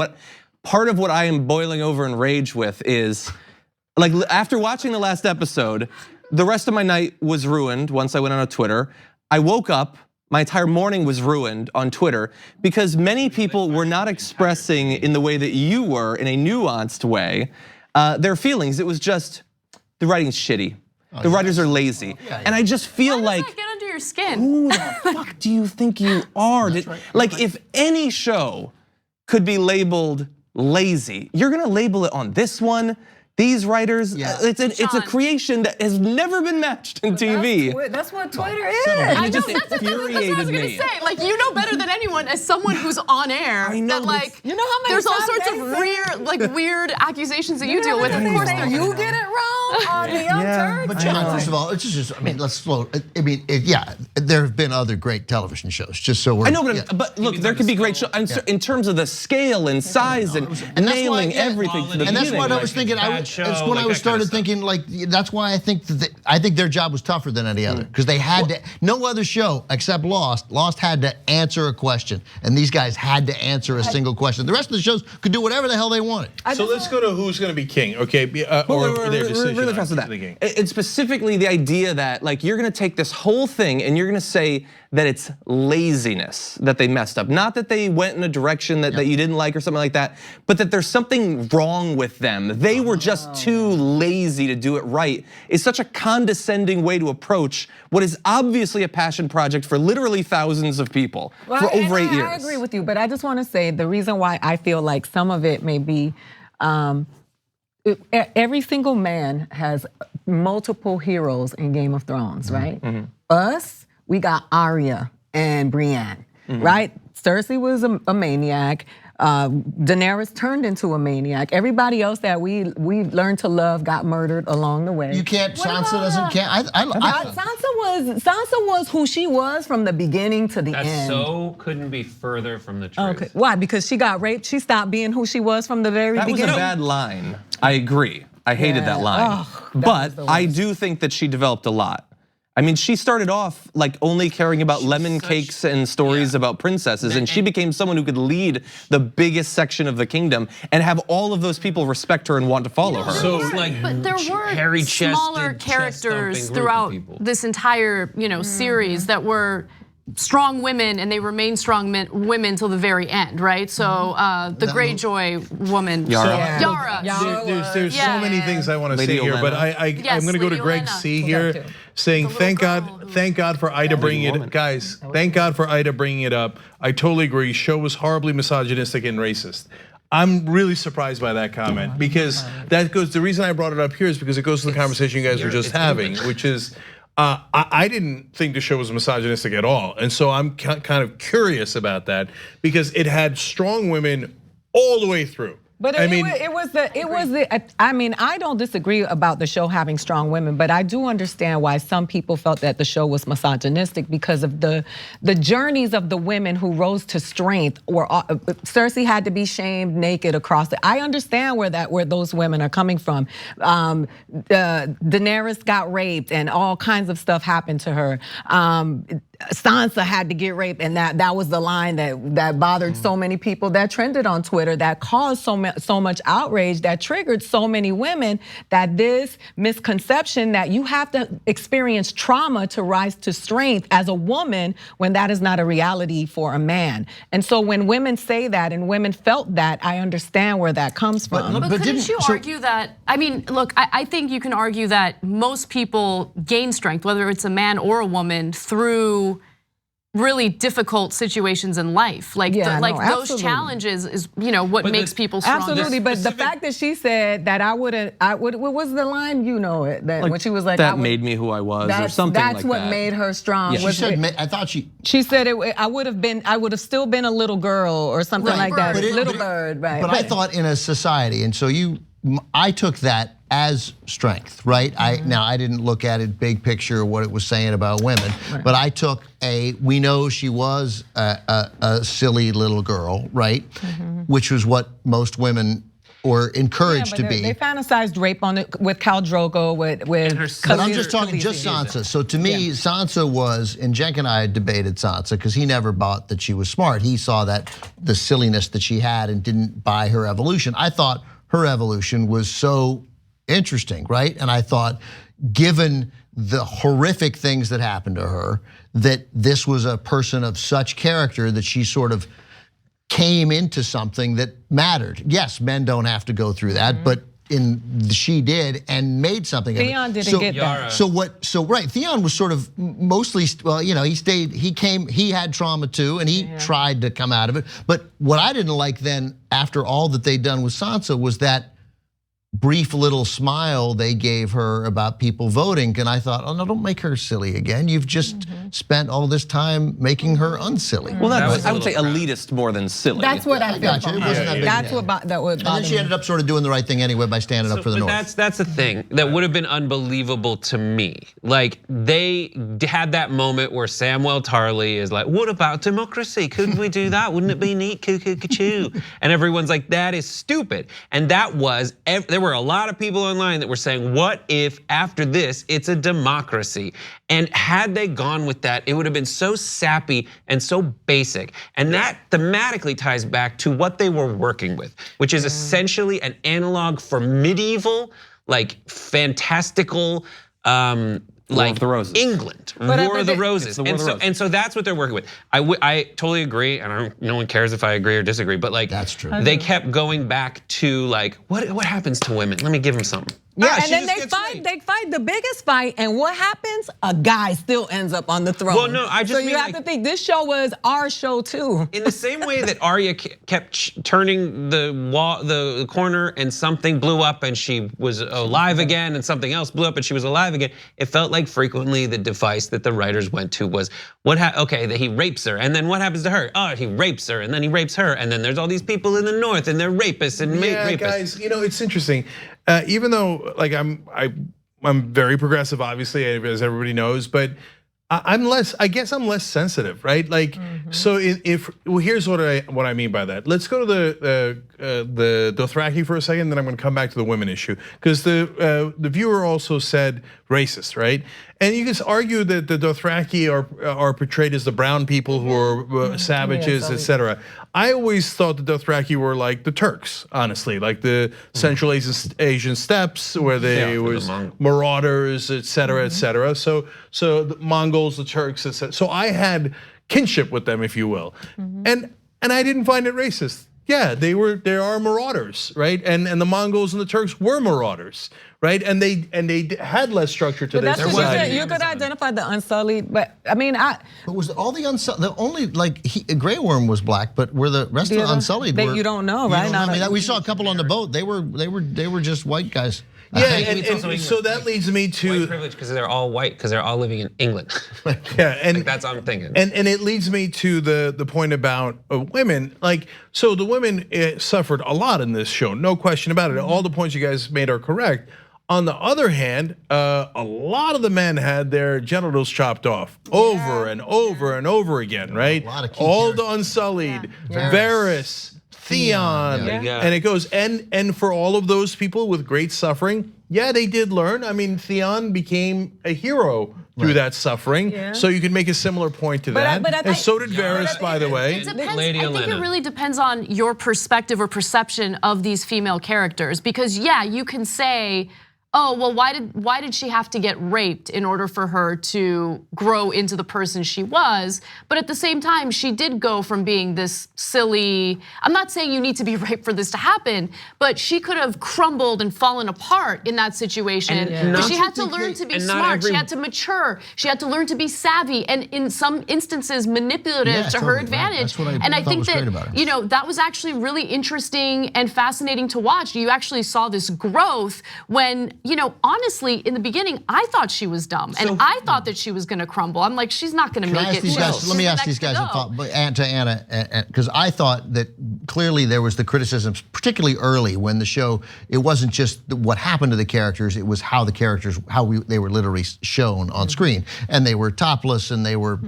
Part of what I am boiling over in rage with is, like after watching the last episode, the rest of my night was ruined once I went on Twitter. I woke up, my entire morning was ruined on Twitter because many people were not expressing in the way that you were, in a nuanced way, their feelings. It was just, the writing's shitty. The writers are lazy. And I just feel like, get under your skin? Who the fuck do you think you are? Like if any show could be labeled lazy, you're gonna label it on this one. These writers, it's a creation that has never been matched in TV. That's what Twitter is. And it just That's what I infuriated was gonna me. say. Like, you know better than anyone, as someone who's on air, I know, that like, you know how many there's all times sorts they of say- weird accusations that you deal with. Of course, they're you gonna get it wrong on the Young Turks. But John, first of all, it's just, I mean, let's slow. I mean, yeah, there have been other great television shows. Just so we're. I know, but look, there could be great shows in terms of the scale and size and nailing everything to the And that's beginning. what I was thinking. That's when I started thinking, like, that's why I think their job was tougher than any other, because they had to. No other show except Lost had to answer a question, and these guys had to answer a single question. The rest of the shows could do whatever the hell they wanted. So let's go to who's going to be king, okay? Or their decision. Really fast with that. It's specifically the idea that like you're gonna take this whole thing and you're gonna say that it's laziness that they messed up. Not that they went in a direction that you didn't like or something like that, but that there's something wrong with them. They were just too lazy to do it right. It's such a condescending way to approach what is obviously a passion project for literally thousands of people for over 8 years. I agree with you, but I just want to say the reason why I feel like some of it may be, every single man has multiple heroes in Game of Thrones, right? Us, we got Arya and Brienne, right? Cersei was a maniac. Daenerys turned into a maniac. Everybody else that we learned to love got murdered along the way. You can't. Sansa doesn't. Sansa was who she was from the beginning to the end. That so couldn't be further from the truth. Okay, why? Because she got raped. She stopped being who she was from the very That was beginning. a bad line. I agree. I hated that line. But I do think that she developed a lot. I mean, she started off like only caring about lemon cakes and stories about princesses, and she became someone who could lead the biggest section of the kingdom and have all of those people respect her and want to follow her. So but there were smaller characters throughout this entire series that were strong women, and they remain strong women till the very end, right? So the Greyjoy woman, Yara. There's so many things I want to say here, but I'm going to go to Greg C here, saying thank God for Ida bringing it up, guys. Thank God for Ida bringing it up. I totally agree. Show was horribly misogynistic and racist. I'm really surprised by that comment, because that goes. The reason I brought it up here is because it goes to the conversation you guys were just having, which is. I didn't think the show was misogynistic at all, and so I'm kind of curious about that, because it had strong women all the way through. But I mean, I don't disagree about the show having strong women, but I do understand why some people felt that the show was misogynistic because of the journeys of the women who rose to strength. Cersei had to be shamed naked across it. I understand where those women are coming from. Daenerys got raped and all kinds of stuff happened to her. Sansa had to get raped, and that was the line that bothered so many people, that trended on Twitter, that caused so much outrage, that triggered so many women, that this misconception that you have to experience trauma to rise to strength as a woman, when that is not a reality for a man. And so when women say that and women felt that, I understand where that comes from. But couldn't you argue that, I mean, look, I think you can argue that most people gain strength, whether it's a man or a woman, through really difficult situations in life, like those challenges is what makes people stronger. Absolutely, but the fact that she said that what was the line? You know it, that when she was like, that made me who I was, or something like that. That's what made her strong. She said, I thought she said I would have still been a little girl or something like that. Little bird, right? But I thought in a society, and so I took that as strength, right? Now I didn't look at it big picture, what it was saying about women, but I took we know she was a silly little girl, right? Which was what most women were encouraged to be. They fantasized rape on it with Khal Drogo, with but I'm just talking just Sansa. So to me, Sansa was, and Cenk and I had debated Sansa because he never bought that she was smart. He saw that the silliness that she had and didn't buy her evolution. I thought her evolution was so interesting, right? And I thought, given the horrific things that happened to her, that this was a person of such character that she sort of came into something that mattered. Yes, men don't have to go through that, but she did and made something of it. Theon didn't get that. So right, Theon was sort of mostly, well, he had trauma too, and he tried to come out of it. But what I didn't like then, after all that they'd done with Sansa, was that brief little smile they gave her about people voting, and I thought, oh no, don't make her silly again. You've just spent all this time making her unsilly. Well, That that's, was a I would say little elitist more than silly. That's what I got feel. you. It wasn't that big. That's what that would And bother then she me. ended up sort of doing the right thing anyway by standing up for the but North. that's the thing that would have been unbelievable to me. Like they had that moment where Samwell Tarly is like, "What about democracy? Couldn't we do that? Wouldn't it be neat? Choo. And everyone's like, "That is stupid." And that was there were a lot of people online that were saying, "What if after this it's a democracy?" And had they gone with that, it would have been so sappy and so basic. And that thematically ties back to what they were working with, which is essentially an analog for medieval, like fantastical, like of the Roses. England, War of the Roses. And so that's what they're working with. I totally agree, and no one cares if I agree or disagree, but like That's true. they kept going back to like, what happens to women? Let me give them something. Yeah, she and then just they gets fight. raped. They fight the biggest fight, and what happens? A guy still ends up on the throne. Well, no, I just so mean you have like- to think this show was our show too. In the same way that Arya kept turning the wall, the corner, and something blew up, and she was alive again, and something else blew up, and she was alive again. It felt like frequently the device that the writers went to was okay, that he rapes her, and then what happens to her? Oh, he rapes her, and then he rapes her, and then there's all these people in the north, and they're rapists and rapists. Guys, it's interesting. Even though like I'm very progressive, obviously, as everybody knows, but I'm less. I guess I'm less sensitive, right? Like, so here's what I mean by that. Let's go to the Dothraki for a second, then I'm going to come back to the women issue because the viewer also said racist, right? And you can argue that the Dothraki are portrayed as the brown people who are savages, etc. I always thought the Dothraki were like the Turks, honestly, like the Central Asian steppes, where they was marauders, etc., etc. So the Mongols, the Turks, etc. So I had kinship with them, if you will, and I didn't find it racist. Yeah, they are marauders, right? And the Mongols and the Turks were marauders, right? And they had less structure to their society. You could identify the Unsullied, but I mean, But was all the Unsullied? The only Grey Worm was black, but were the rest of the Unsullied? You don't know, right? I mean, we saw a couple on the boat. They were just white guys. Yeah, and so that leads me to White privilege because they're all white because they're all living in England. yeah, and Like, that's what I'm thinking. And it leads me to the point about women. Like, so the women suffered a lot in this show, no question about it. All the points you guys made are correct. On the other hand, a lot of the men had their genitals chopped off over and over and over again, right? A lot of key all characters. the Unsullied, Varys, Theon, Yeah. and it goes. And for all of those people with great suffering, yeah, they did learn. I mean, Theon became a hero through that suffering. So you can make a similar point to that. And so did Varys, by the way. It depends. Lady I think Olenna. it really depends on your perspective or perception of these female characters. Because yeah, you can say, oh, well, why did she have to get raped in order for her to grow into the person she was? But at the same time, she did go from being this silly, I'm not saying you need to be raped for this to happen, but she could have crumbled and fallen apart in that situation. But she had to learn to be smart, she had to mature, she had to learn to be savvy, and in some instances manipulative to her totally, right. advantage. That's what I And I thought think was great about that, her. that was actually really interesting and fascinating to watch. You actually saw this growth when, honestly, in the beginning, I thought she was dumb, and I thought that she was going to crumble. I'm like, she's not going to make it. Let me ask these guys a thought, to Anna, because I thought that clearly there was the criticisms, particularly early when the show. It wasn't just what happened to the characters; it was how the characters, they were literally shown on screen, and they were topless, and they were,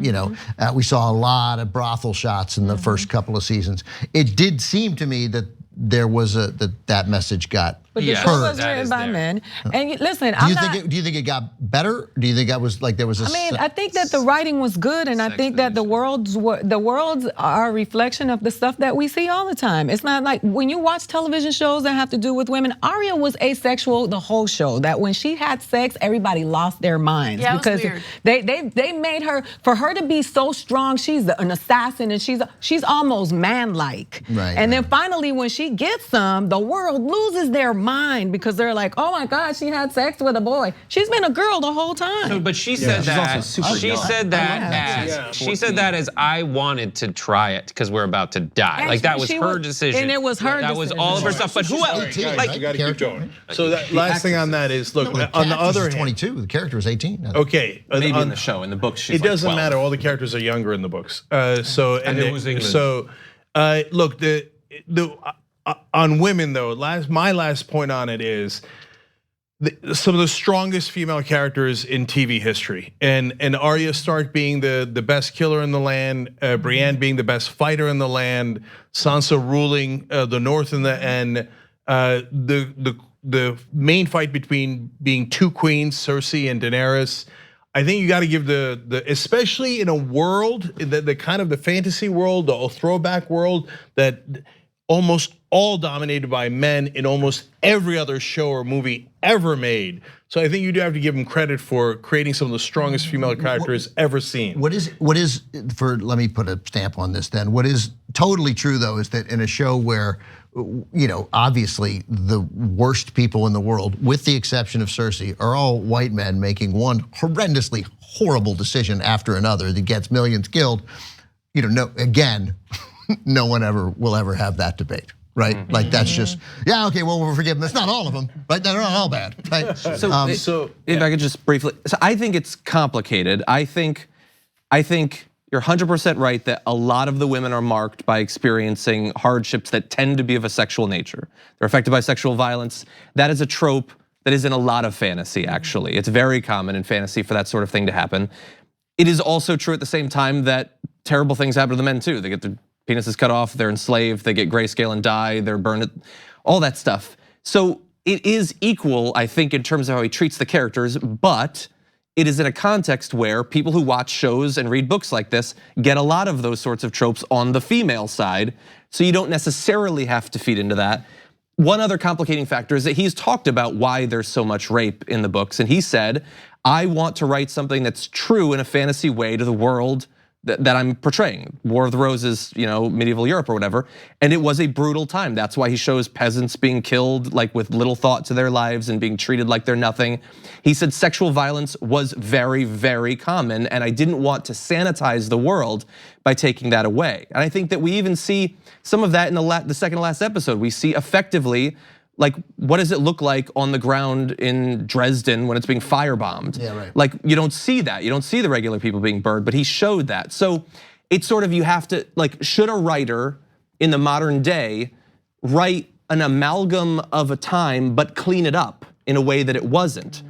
we saw a lot of brothel shots in the first couple of seasons. It did seem to me that there was that message got. But the show was written by men. And listen, do you think it got better? Do you think that was like there was a? I mean, I think that the writing was good, and I think that the worlds are a reflection of the stuff that we see all the time. It's not like when you watch television shows that have to do with women. Arya was asexual the whole show. That when she had sex, everybody lost their minds because they made her, for her to be so strong. She's an assassin, and she's almost manlike. Right. And then finally, when she gets some, the world loses their mind because they're like, oh my God, she had sex with a boy. She's been a girl the whole time. So, but she said that. She said that as I wanted to try it because we're about to die. Like that was her decision. And it was her decision. That was all of her stuff. But who else? Like, you gotta keep going. So that last thing on that is, look, on the other hand, 22. The character was 18. Okay, maybe in the show, in the books, she's it doesn't 12. matter. All the characters are younger in the books. So and it was England. So look, on women though, my last point on it is some of the strongest female characters in TV history, and Arya Stark being the best killer in the land, Brienne being the best fighter in the land, Sansa ruling the North and the main fight between being two queens, Cersei and Daenerys. I think you got to give especially in a world, the kind of the fantasy world, the throwback world that almost all dominated by men in almost every other show or movie ever made. So I think you do have to give them credit for creating some of the strongest female characters ever seen. What is let me put a stamp on this then. What is totally true though is that in a show where, obviously the worst people in the world, with the exception of Cersei, are all white men making one horrendously horrible decision after another that gets millions killed. No one will ever have that debate, right? Like that's just, yeah, okay, well, we'll forgive them. That's not all of them, right? They're not all bad, right? So if I could just briefly, so I think it's complicated. I think you're 100% right that a lot of the women are marked by experiencing hardships that tend to be of a sexual nature. They're affected by sexual violence. That is a trope that is in a lot of fantasy, actually. It's very common in fantasy for that sort of thing to happen. It is also true at the same time that terrible things happen to the men too. They get their penises cut off, they're enslaved, they get grayscale and die, they're burned, all that stuff. So it is equal, I think, in terms of how he treats the characters, but it is in a context where people who watch shows and read books like this get a lot of those sorts of tropes on the female side, so you don't necessarily have to feed into that. One other complicating factor is that he's talked about why there's so much rape in the books, and he said, I want to write something that's true in a fantasy way to the world that I'm portraying, War of the Roses, medieval Europe or whatever, and it was a brutal time. That's why he shows peasants being killed like with little thought to their lives and being treated like they're nothing. He said sexual violence was very, very common, and I didn't want to sanitize the world by taking that away. And I think that we even see some of that in the second to last episode. We see effectively, like, what does it look like on the ground in Dresden when it's being firebombed? Yeah, right. Like, you don't see that. You don't see the regular people being burned, but he showed that. So it's sort of, you have to, like, should a writer in the modern day write an amalgam of a time but clean it up in a way that it wasn't?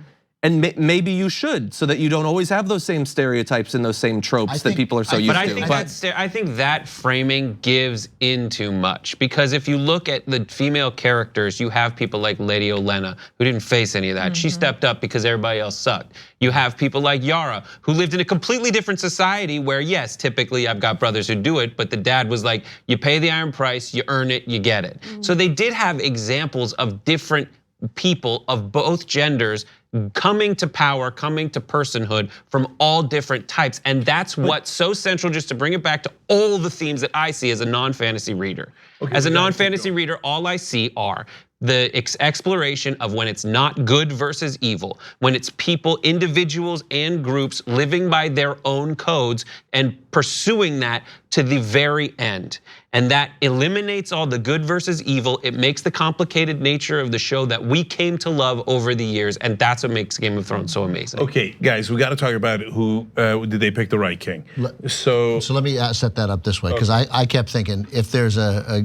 And maybe you should, so that you don't always have those same stereotypes and those same tropes that people are so used to. I think that framing gives in too much, because if you look at the female characters, you have people like Lady Olenna, who didn't face any of that. She stepped up because everybody else sucked. You have people like Yara, who lived in a completely different society where, yes, typically I've got brothers who do it, but the dad was like, you pay the iron price, you earn it, you get it. So they did have examples of different people of both genders coming to power, coming to personhood from all different types. And that's what's so central, just to bring it back to all the themes that I see as a non-fantasy reader. As a non-fantasy reader, all I see are the exploration of when it's not good versus evil, when it's people, individuals and groups living by their own codes and pursuing that to the very end. And that eliminates all the good versus evil. It makes the complicated nature of the show that we came to love over the years, and that's what makes Game of Thrones so amazing. Okay, guys, we got to talk about who did they pick the right king? So let me set that up this way, because I kept thinking, if there's a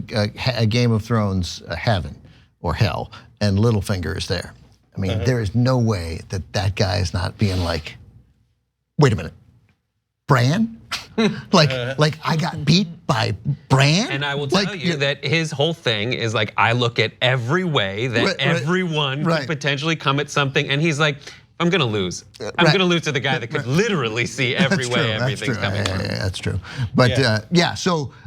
Game of Thrones heaven or hell, and Littlefinger is there, I mean, there is no way that guy is not being like, wait a minute, Bran? like I got beat by Bran? And I will tell you that his whole thing is like, I look at every way that everyone could potentially come at something, and he's like, I'm gonna lose. I'm gonna lose to the guy that could literally see every way everything's coming from. Yeah, that's true. But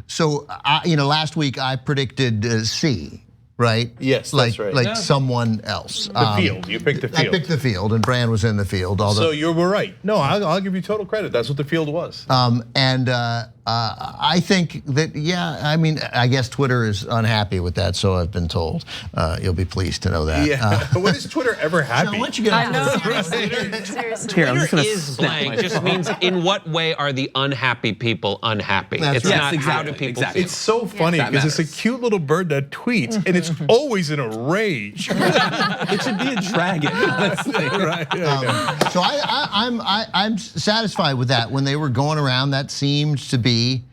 so last week I predicted C. Right? Yes, that's right. Like someone else. The field, you picked the field. I picked the field, and Bran was in the field. So you were right. No, I'll give you total credit. That's what the field was. And I think that, yeah, I mean, I guess Twitter is unhappy with that, so I've been told. You'll be pleased to know that. Yeah. When is Twitter ever happy? Why don't you get off Seriously. Here, I'm just gonna Is blank just means in what way are the unhappy people unhappy? That's It's right. not Yes, how do exactly, people exactly. feel. It's so funny That because it's a matters. cute little bird that tweets, and it's always in a rage. It should be a dragon. honestly. Right? Yeah. So I'm satisfied with that. When they were going around, that seemed to be,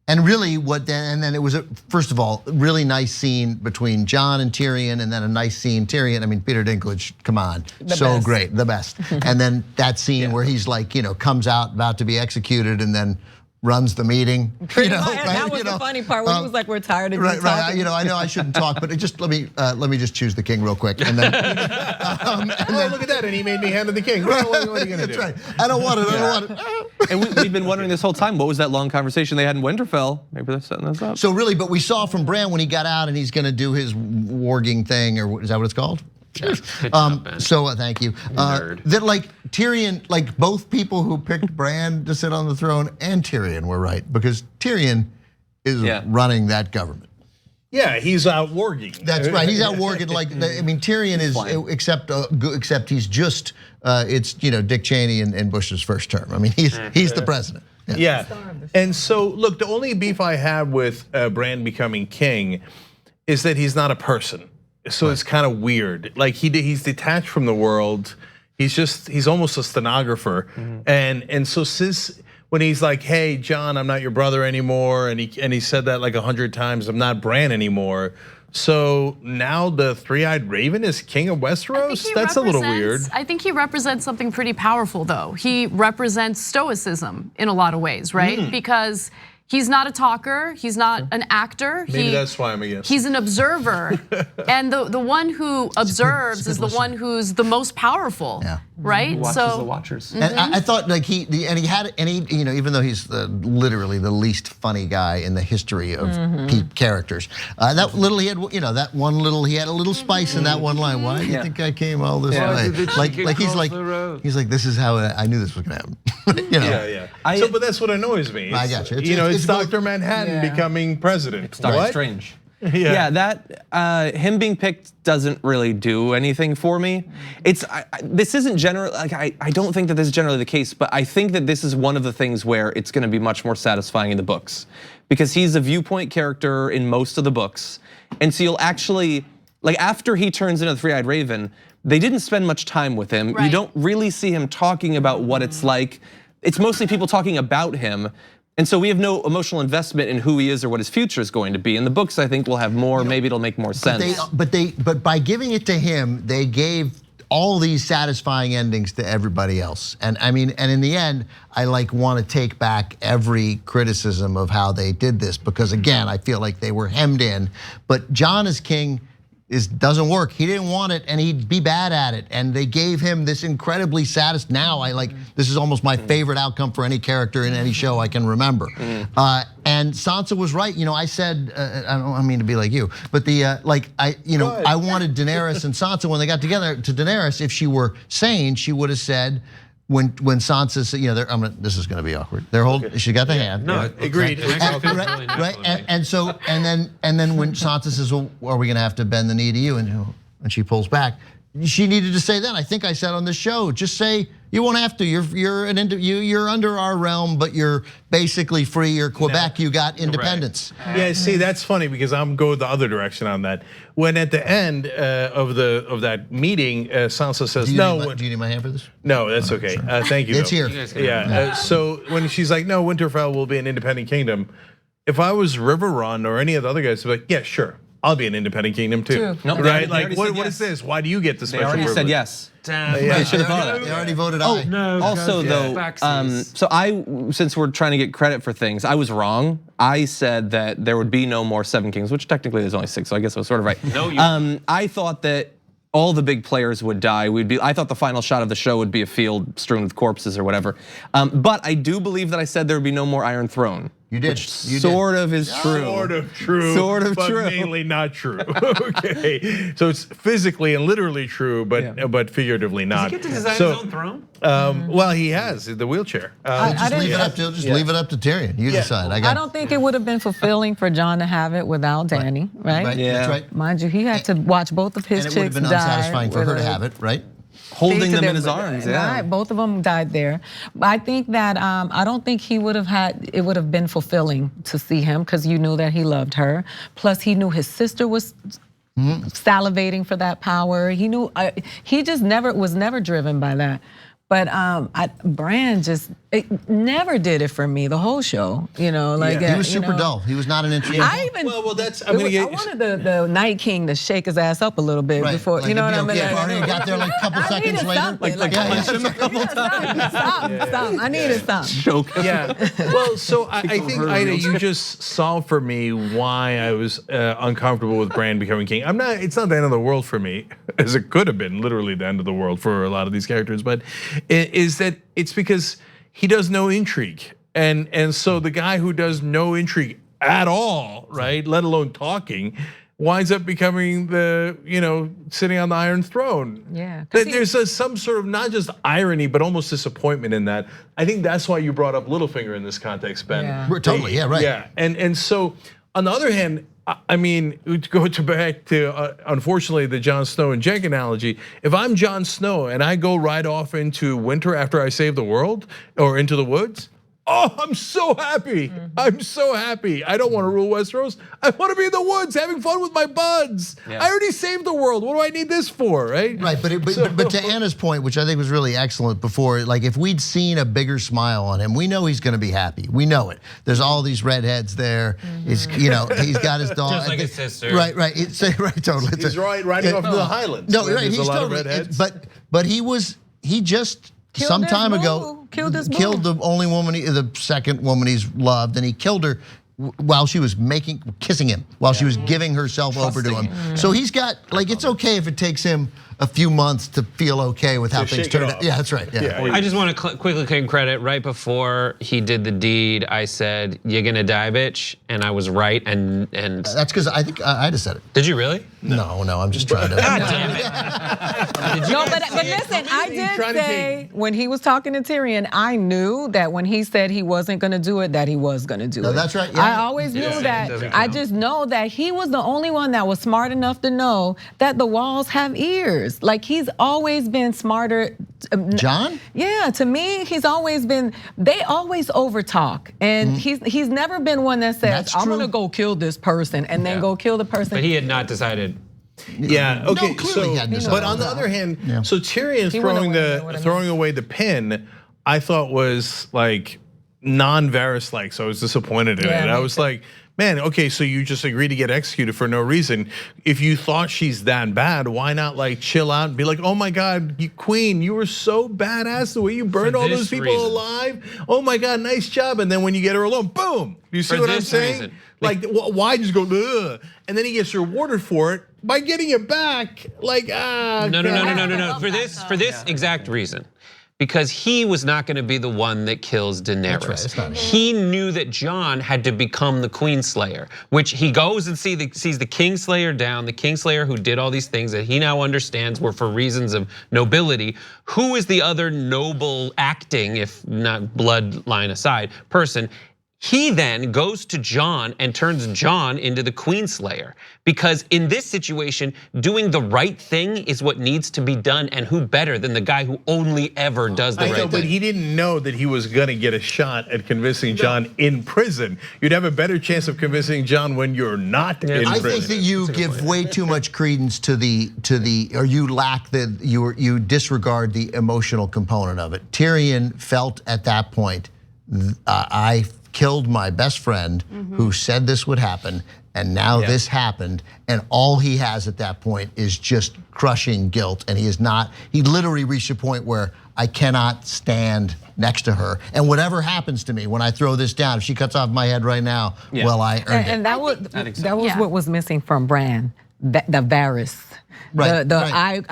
and really and then it was first of all, really nice scene between Jon and Tyrion, and then a nice scene Tyrion. I mean, Peter Dinklage, come on, so best. great, the best. And then that scene where he's like, comes out about to be executed, and then runs the meeting. Pretty much, and that was the funny part when he was like, "We're tired of you Right. talking." I know I shouldn't talk, but just let me just choose the king real quick, and then. Oh, look at that! And he made me hand to the king. What are you gonna That's do? right. I don't want it. I don't want it. And we've been wondering this whole time, what was that long conversation they had in Winterfell? Maybe they're setting this up. So really, but we saw from Bran when he got out and he's going to do his warging thing, or is that what it's called? Good job, Ben. So thank you. Nerd. That like Tyrion, like both people who picked Bran to sit on the throne and Tyrion were right, because Tyrion is running that government. Yeah, he's out warging. That's right. He's out warging. Like I mean, Tyrion is except he's just it's Dick Cheney in Bush's first term. I mean, he's the president. Yeah, and so look, the only beef I have with Bran becoming king is that he's not a person. So it's kind of weird. Like he's detached from the world. He's almost a stenographer. And so when he's like, "Hey, Jon, I'm not your brother anymore," and he said that like 100 times, "I'm not Bran anymore." So now the three-eyed raven is king of Westeros? That's a little weird. I think he represents something pretty powerful, though. He represents stoicism in a lot of ways, right? Because he's not a talker, he's not an actor. Maybe that's why I'm a yes. He's an observer, and the one who observes is the one who's the most powerful, right? Watches the watchers. And I thought like he had even though he's literally the least funny guy in the history of characters, that little he had he had a little spice in that one line. Why do you think I came all this way? He's like this is how I knew this was gonna happen. Yeah. But that's what annoys me. I got you. It's Dr. Manhattan becoming president. Doctor Strange. Yeah, that him being picked doesn't really do anything for me. This isn't generally like I don't think that this is generally the case, but I think that this is one of the things where it's going to be much more satisfying in the books, because he's a viewpoint character in most of the books, and so you'll actually like after he turns into the three-eyed raven, they didn't spend much time with him. Right. You don't really see him talking about what it's like. It's mostly people talking about him. And so we have no emotional investment in who he is or what his future is going to be. In the books, I think we'll have more. Maybe it'll make more sense. But by giving it to him, they gave all these satisfying endings to everybody else. And I mean, and in the end, I want to take back every criticism of how they did this, because again, I feel like they were hemmed in. But Jon as king doesn't work. He didn't want it, and he'd be bad at it. And they gave him this incredibly satisfying. Now this is almost my favorite outcome for any character in any show I can remember. And Sansa was right. I said I don't mean to be like you, but I wanted Daenerys and Sansa when they got together. To Daenerys, if she were sane, she would have said. When Sansa said, this is going to be awkward. She got the hand. No, agreed. Right. And then when Sansa says, "Well, are we going to have to bend the knee to you?" and she pulls back, she needed to say then. I think I said on the show, just say you won't have to. You're under our realm, but you're basically free. You're Quebec. You got independence. Yeah, see, that's funny because I'm going the other direction on that. When at the end of that meeting, Sansa says, Do "No." you need my hand for this? No, that's okay. Thank you. It's though. here. Yeah. So when she's like, "No, Winterfell will be an independent kingdom," if I was Riverrun or any of the other guys, I'd be like, "Yeah, sure, I'll be an independent kingdom too." Nope, right? they Like, already what said yes. is this? Why do you get the They special already privilege? said yes. They should have thought They already voted aye. No. Also, though, since we're trying to get credit for things, I was wrong. I said that there would be no more Seven Kings, which technically there's only 6, so I guess I was sort of right. No, you. I thought that all the big players would die. I thought the final shot of the show would be a field strewn with corpses or whatever. But I do believe that I said there would be no more Iron Throne. You did. Sort of is true. Sort of true. Sort of but true. mainly not true. Okay, so it's physically and literally true, but figuratively not. Does he get to design his own throne? Well, he has the wheelchair. Just leave it up to Tyrion. You decide. I don't think it would have been fulfilling for John to have it without Dany, right? Yeah. That's right. Mind you, he had to watch both of his And it would have chicks been die. unsatisfying for her to have it, right? Holding them in his arms, Right, both of them died there. But I think that I don't think he would have had. It would have been fulfilling to see him because you knew that he loved her. Plus, he knew his sister was salivating for that power. He knew he just was never driven by that. But Bran just never did it for me the whole show. You know, like he was super dull. He was not an interesting. Well, that's. I wanted the Night King to shake his ass up a little bit before. Like, you know what I mean? Yeah, Arya got there like a couple seconds later. Punch him a couple times. Stop! I needed something. Yeah. Well, so I think Ida, you just solved for me why I was uncomfortable with Bran becoming king. It's not the end of the world for me, as it could have been, literally the end of the world for a lot of these characters. But is that it's because he does no intrigue, and so the guy who does no intrigue at all, right, let alone talking, winds up becoming sitting on the Iron Throne. Yeah, there's some sort of not just irony, but almost disappointment in that. I think that's why you brought up Littlefinger in this context, Ben. Yeah. Totally, yeah, right. Yeah, and so on the other hand, I mean, go back to unfortunately the Jon Snow and Jake analogy. If I'm Jon Snow and I go right off into winter after I save the world or into the woods, oh, I'm so happy. I'm so happy. I don't want to rule Westeros. I want to be in the woods having fun with my buds. I already saved the world. What do I need this for, right? Right, but to Anna's point, which I think was really excellent before, like if we'd seen a bigger smile on him, we know he's going to be happy. We know it. There's all these redheads there. It's he's got his dog. Just like his sister. Right, right, totally. He's riding off into the Highlands. No, right. There's He's a lot totally. of redheads. But he just. Some time ago, killed the only woman, the second woman he's loved, and he killed her while she was kissing him, while she was giving herself over to him. So he's got, like, it's okay if it takes him a few months to feel okay with how things turned out. Yeah, that's right. Yeah. I just want to quickly claim credit. Right before he did the deed, I said, "You're gonna die, bitch," and I was right. And that's because I think I just said it. Did you really? No, I'm just trying to. God damn it! No, but listen, I did say when he was talking to Tyrion, I knew that when he said he wasn't gonna do it, that he was gonna do it. No, that's right. I always knew that. I just know that he was the only one that was smart enough to know that the walls have ears. Like he's always been smarter. John? Yeah, to me, he's always been. They always overtalk, and he's never been one that says, "I'm gonna go kill this person,and then go kill the person." But he had not decided. Yeah. Okay. No, clearly he hadn't decided. But on the other hand, so Tyrion throwing away the pin, I thought was like non-Varys like. So I was disappointed in it. I was like, man, okay, so you just agreed to get executed for no reason. If you thought she's that bad, why not like chill out and be like, oh my God, Queen, you were so badass the way you burned all those people alive. Oh my God, nice job. And then when you get her alone, boom. You see what I'm saying? Like, why just go, ugh? And then he gets rewarded for it by getting it back. Like, No. For this exact reason. Because he was not gonna be the one that kills Daenerys. Right, he knew that Jon had to become the Queenslayer, which he goes and sees the Kingslayer down, the Kingslayer who did all these things that he now understands were for reasons of nobility. Who is the other noble acting, if not bloodline aside, person? He then goes to Jon and turns Jon into the Queenslayer. Because in this situation, doing the right thing is what needs to be done, and who better than the guy who only ever does the right thing? But he didn't know that he was gonna get a shot at convincing Jon in prison. You'd have a better chance of convincing Jon when you're not in prison. I think that you give way too much credence to the, or you disregard the emotional component of it. Tyrion felt at that point, I killed my best friend who said this would happen, and now this happened, and all he has at that point is just crushing guilt, and he literally reached a point where I cannot stand next to her, and whatever happens to me when I throw this down, if she cuts off my head right now, well, I earned it. And that was what was missing from Bran. the Varys. Right, right.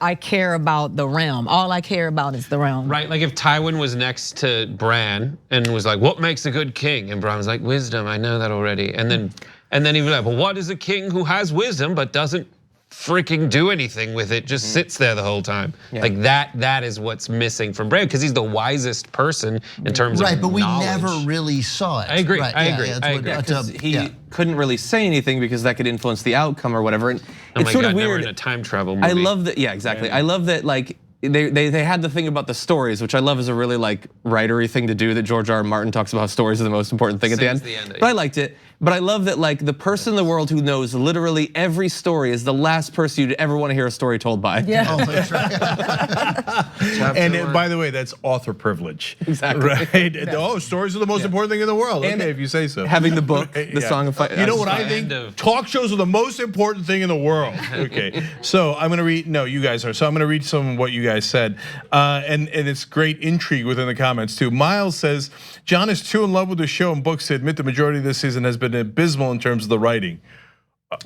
I care about the realm. All I care about is the realm. Right, like if Tywin was next to Bran and was like, "What makes a good king?" and Bran was like, "Wisdom, I know that already." And then he'd be like, "Well, what is a king who has wisdom but doesn't freaking do anything with it, just sits there the whole time?" Like that is what's missing from Bran, because he's the wisest person in terms of knowledge. Right, but we never really saw it. I agree, Right, I agree. He couldn't really say anything because that could influence the outcome or whatever. And it's sort of weird. Now we're in a time travel movie. I love that, yeah, exactly. I love that, like, they had the thing about the stories, which I love is a really like writery thing to do, that George R. R. Martin talks about how stories are the most important thing at the end. But I liked it. But I love that, like, the person in the world who knows literally every story is the last person you'd ever want to hear a story told by. Yeah. Oh, that's right. And by the way, that's author privilege. Exactly. Right? Oh, stories are the most important thing in the world. And okay, if you say so. Having the book, the Song of Fire. You know what I think? Talk shows are the most important thing in the world. Okay, so I'm gonna read, no, you guys are. So I'm gonna read some of what you guys said. And it's great intrigue within the comments too. Miles says, John is too in love with the show and books to admit the majority of this season has been abysmal in terms of the writing.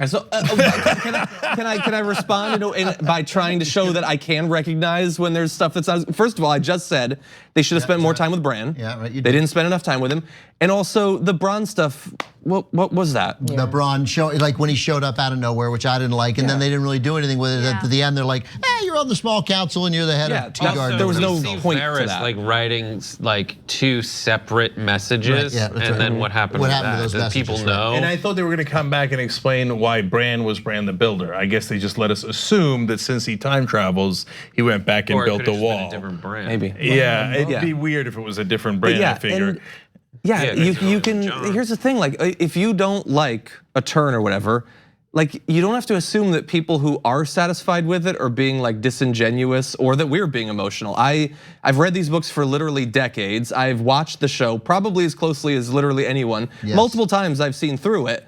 So, can I respond by trying to show that I can recognize when there's stuff that's not? First of all, I just said they should have spent more time with Bran. Yeah, right. They didn't spend enough time with him, and also the Bronn stuff. What was that? The Bronn show, like when he showed up out of nowhere, which I didn't like, and then they didn't really do anything with it. At the end, they're like, you're on the small council and you're the head of Teaguard. There was no point Varys, to that. like writing like two separate messages, Right, and then what happened? What with happened to that? those Did messages, people right. know? And I thought they were gonna come back and explain why Bran was Bran the Builder. I guess they just let us assume that since he time travels, he went back and Or it built could've the just been wall. a different Bran. Maybe. Yeah, it'd be weird if it was a different Bran, I figure. You can. Here's the thing: like, if you don't like a turn or whatever, like, you don't have to assume that people who are satisfied with it are being like disingenuous or that we're being emotional. I've read these books for literally decades. I've watched the show probably as closely as literally anyone. Multiple times I've seen through it.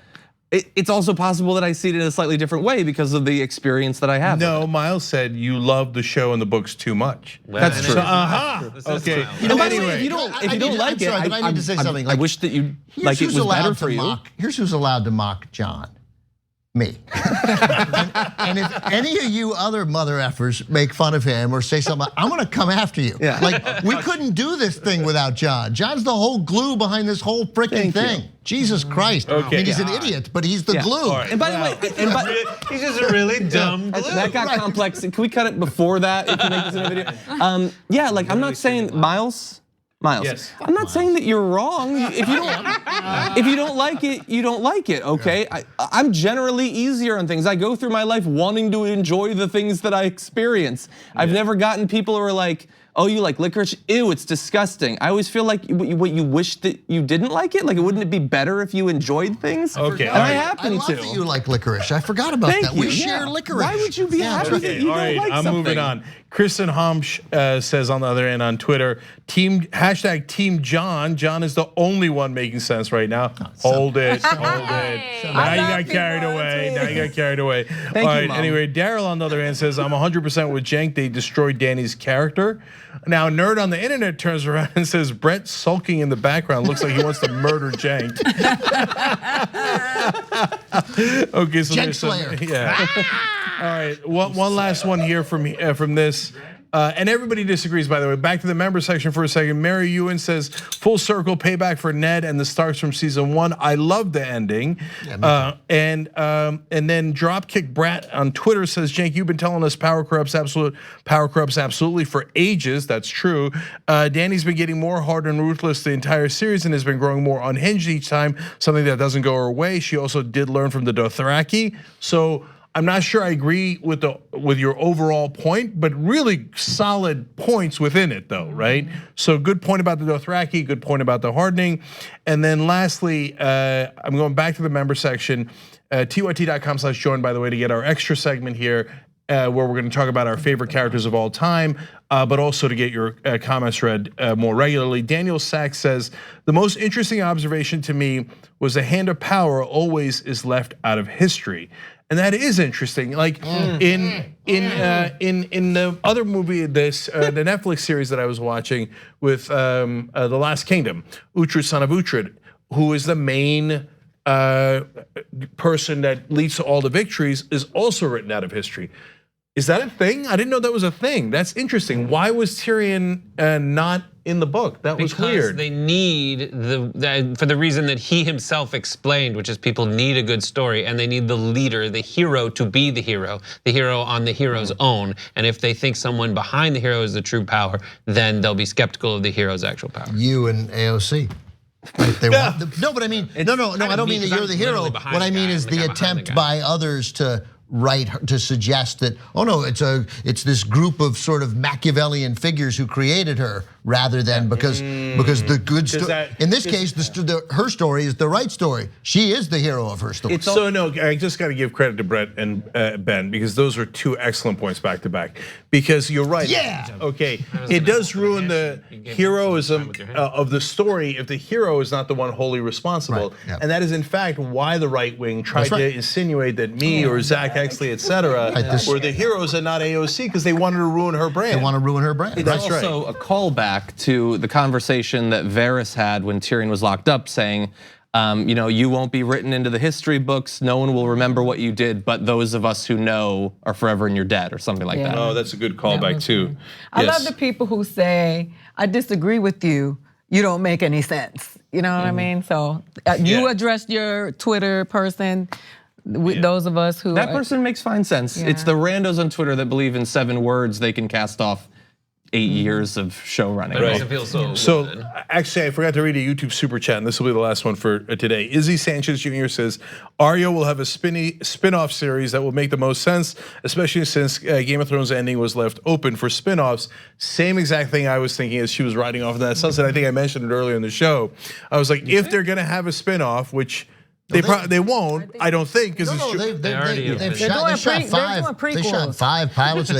It's also possible that I see it in a slightly different way because of the experience that I have. No, Miles said you love the show and the books too much. That's true. Okay. Anyway, if you don't like it, I need to say something. I wish that you like it was better for you. Here's who's allowed to mock John. Me. and if any of you other mother effers make fun of him or say something, I'm gonna come after you. Yeah. Like, we couldn't do this thing without John. John's the whole glue behind this whole freaking thing. Jesus Christ. Okay. I mean, he's an idiot, but he's the glue. Right. And by the way, He's just a really dumb glue. that got complex. Can we cut it before that if you make this in a video? Yeah, like, I'm not saying Miles. Yes. I'm not saying that you're wrong. If you don't like it, you don't like it, okay? I'm generally easier on things. I go through my life wanting to enjoy the things that I experience. I've never gotten people who are like, oh, you like licorice? Ew, it's disgusting. I always feel like what you wish that you didn't like it. Like, wouldn't it be better if you enjoyed things? Okay, And I happen I love to. that you like licorice. I forgot about Thank that. you. We share licorice. Why would you be happy that you all don't right, like I'm something? moving on. Kristen Homsch says on the other end on Twitter, hashtag Team John. John is the only one making sense right now. Hold it, hold it. Now you got carried away. Now you got carried away. All right, Mom. anyway, Daryl on the other end says, I'm 100% with Cenk. They destroyed Danny's character. Now, Nerd on the internet turns around and says, Brett sulking in the background looks like he wants to murder Cenk. Okay, so there's some, yeah. All right, one last one here from this. And everybody disagrees, by the way. Back to the member section for a second. Mary Ewan says, full circle payback for Ned and the Starks from season 1. I love the ending. And then Dropkick Brat on Twitter says, Cenk, you've been telling us power corrupts absolutely for ages. That's true. Danny's been getting more hard and ruthless the entire series and has been growing more unhinged each time, something that doesn't go her way. She also did learn from the Dothraki. So I'm not sure I agree with your overall point, but really solid points within it though, right? So good point about the Dothraki, good point about the hardening. And then lastly, I'm going back to the member section, tyt.com/join, by the way, to get our extra segment here, where we're gonna talk about our favorite characters of all time, but also to get your comments read more regularly. Daniel Sachs says, the most interesting observation to me was the hand of power always is left out of history. And that is interesting. Like in the other movie, the Netflix series that I was watching with The Last Kingdom, Uhtred, son of Uhtred, who is the main person that leads to all the victories is also written out of history. Is that a thing? I didn't know that was a thing. That's interesting. Why was Tyrion not in the book? That was weird. Because they need for the reason that he himself explained, which is people need a good story and they need the leader, the hero, to be the hero on the hero's own. And if they think someone behind the hero is the true power, then they'll be skeptical of the hero's actual power. You and AOC. No, but I mean, no. I don't mean that you're the hero. What I mean is the attempt by others to suggest that, oh no, it's this group of sort of Machiavellian figures who created her, rather than because the good story. In this case, her story is the right story. She is the hero of her story. So no, I just got to give credit to Brett and Ben, because those are two excellent points back to back. Because you're right. Yeah. Okay. It does ruin the heroism of the story if the hero is not the one wholly responsible, and that is in fact why the right wing tried to insinuate that me or Zach Exley, etc., were the heroes and not AOC, because they wanted to ruin her brand. They want to ruin her brand. It's also a callback to the conversation that Varys had when Tyrion was locked up, saying, you won't be written into the history books. No one will remember what you did, but those of us who know are forever in your debt, or something like that. Oh, that's a good callback too. I love the people who say, I disagree with you. You don't make any sense. You know what I mean? So you addressed your Twitter person. Those of us who that person makes fine sense. It's the randos on Twitter that believe in 7 words they can cast off 8 years of show running. But it doesn't feel so actually, I forgot to read a YouTube super chat, and this will be the last one for today. Izzy Sanchez Jr. says, Arya will have a spin-off series that will make the most sense, especially since Game of Thrones ending was left open for spin-offs. Same exact thing I was thinking as she was riding off of that sunset. I think I mentioned it earlier in the show. I was like, if they're gonna have a spin-off, which they won't, I don't think, because they've shot 5 pilots.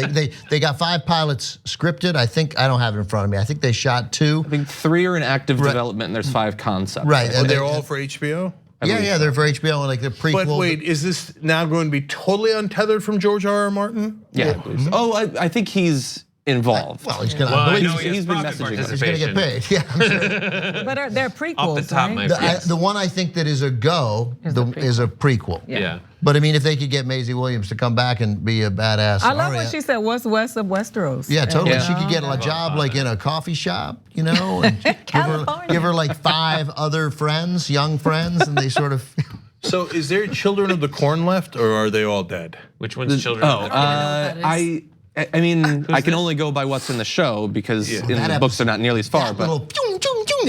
They got 5 pilots scripted. I don't have it in front of me. I think they shot 2. I think 3 are in active development, and there's 5 concepts. Right, and they're all for HBO. Yeah, they're for HBO, and like the prequel. But wait, is this now going to be totally untethered from George R.R. Martin? Yeah, I believe so. Oh, I think he's involved. Well, he's gonna. He's been messaging. He's gonna get paid. Yeah, I'm sure. But they're prequels. Off the top, right? The one I think that is a go is a prequel. Yeah. But I mean, if they could get Maisie Williams to come back and be a badass. I love when she said, "What's west of Westeros?" Yeah, totally. She could get a job like in a coffee shop, and give her like 5 other friends, young friends, and they sort of. So, is there Children of the Corn left, or are they all dead? Which one's Children of the Corn? I mean, I can only go by what's in the show, because in the books they're not nearly as far. That little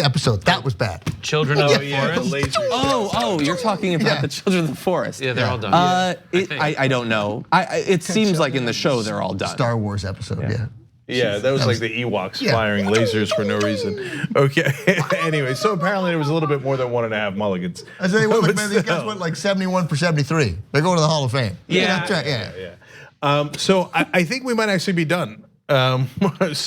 episode, that was bad. Children of the Forest. Oh, you're talking about the Children of the Forest. Yeah, they're all done. I don't know. It seems like in the show they're all done. Star Wars episode, yeah. Yeah, that was like the Ewoks firing lasers for no reason. Okay, anyway, so apparently there was a little bit more than 1.5 mulligans. I say, these guys went like 71 for 73. They're going to the Hall of Fame. Yeah. So I think we might actually be done. The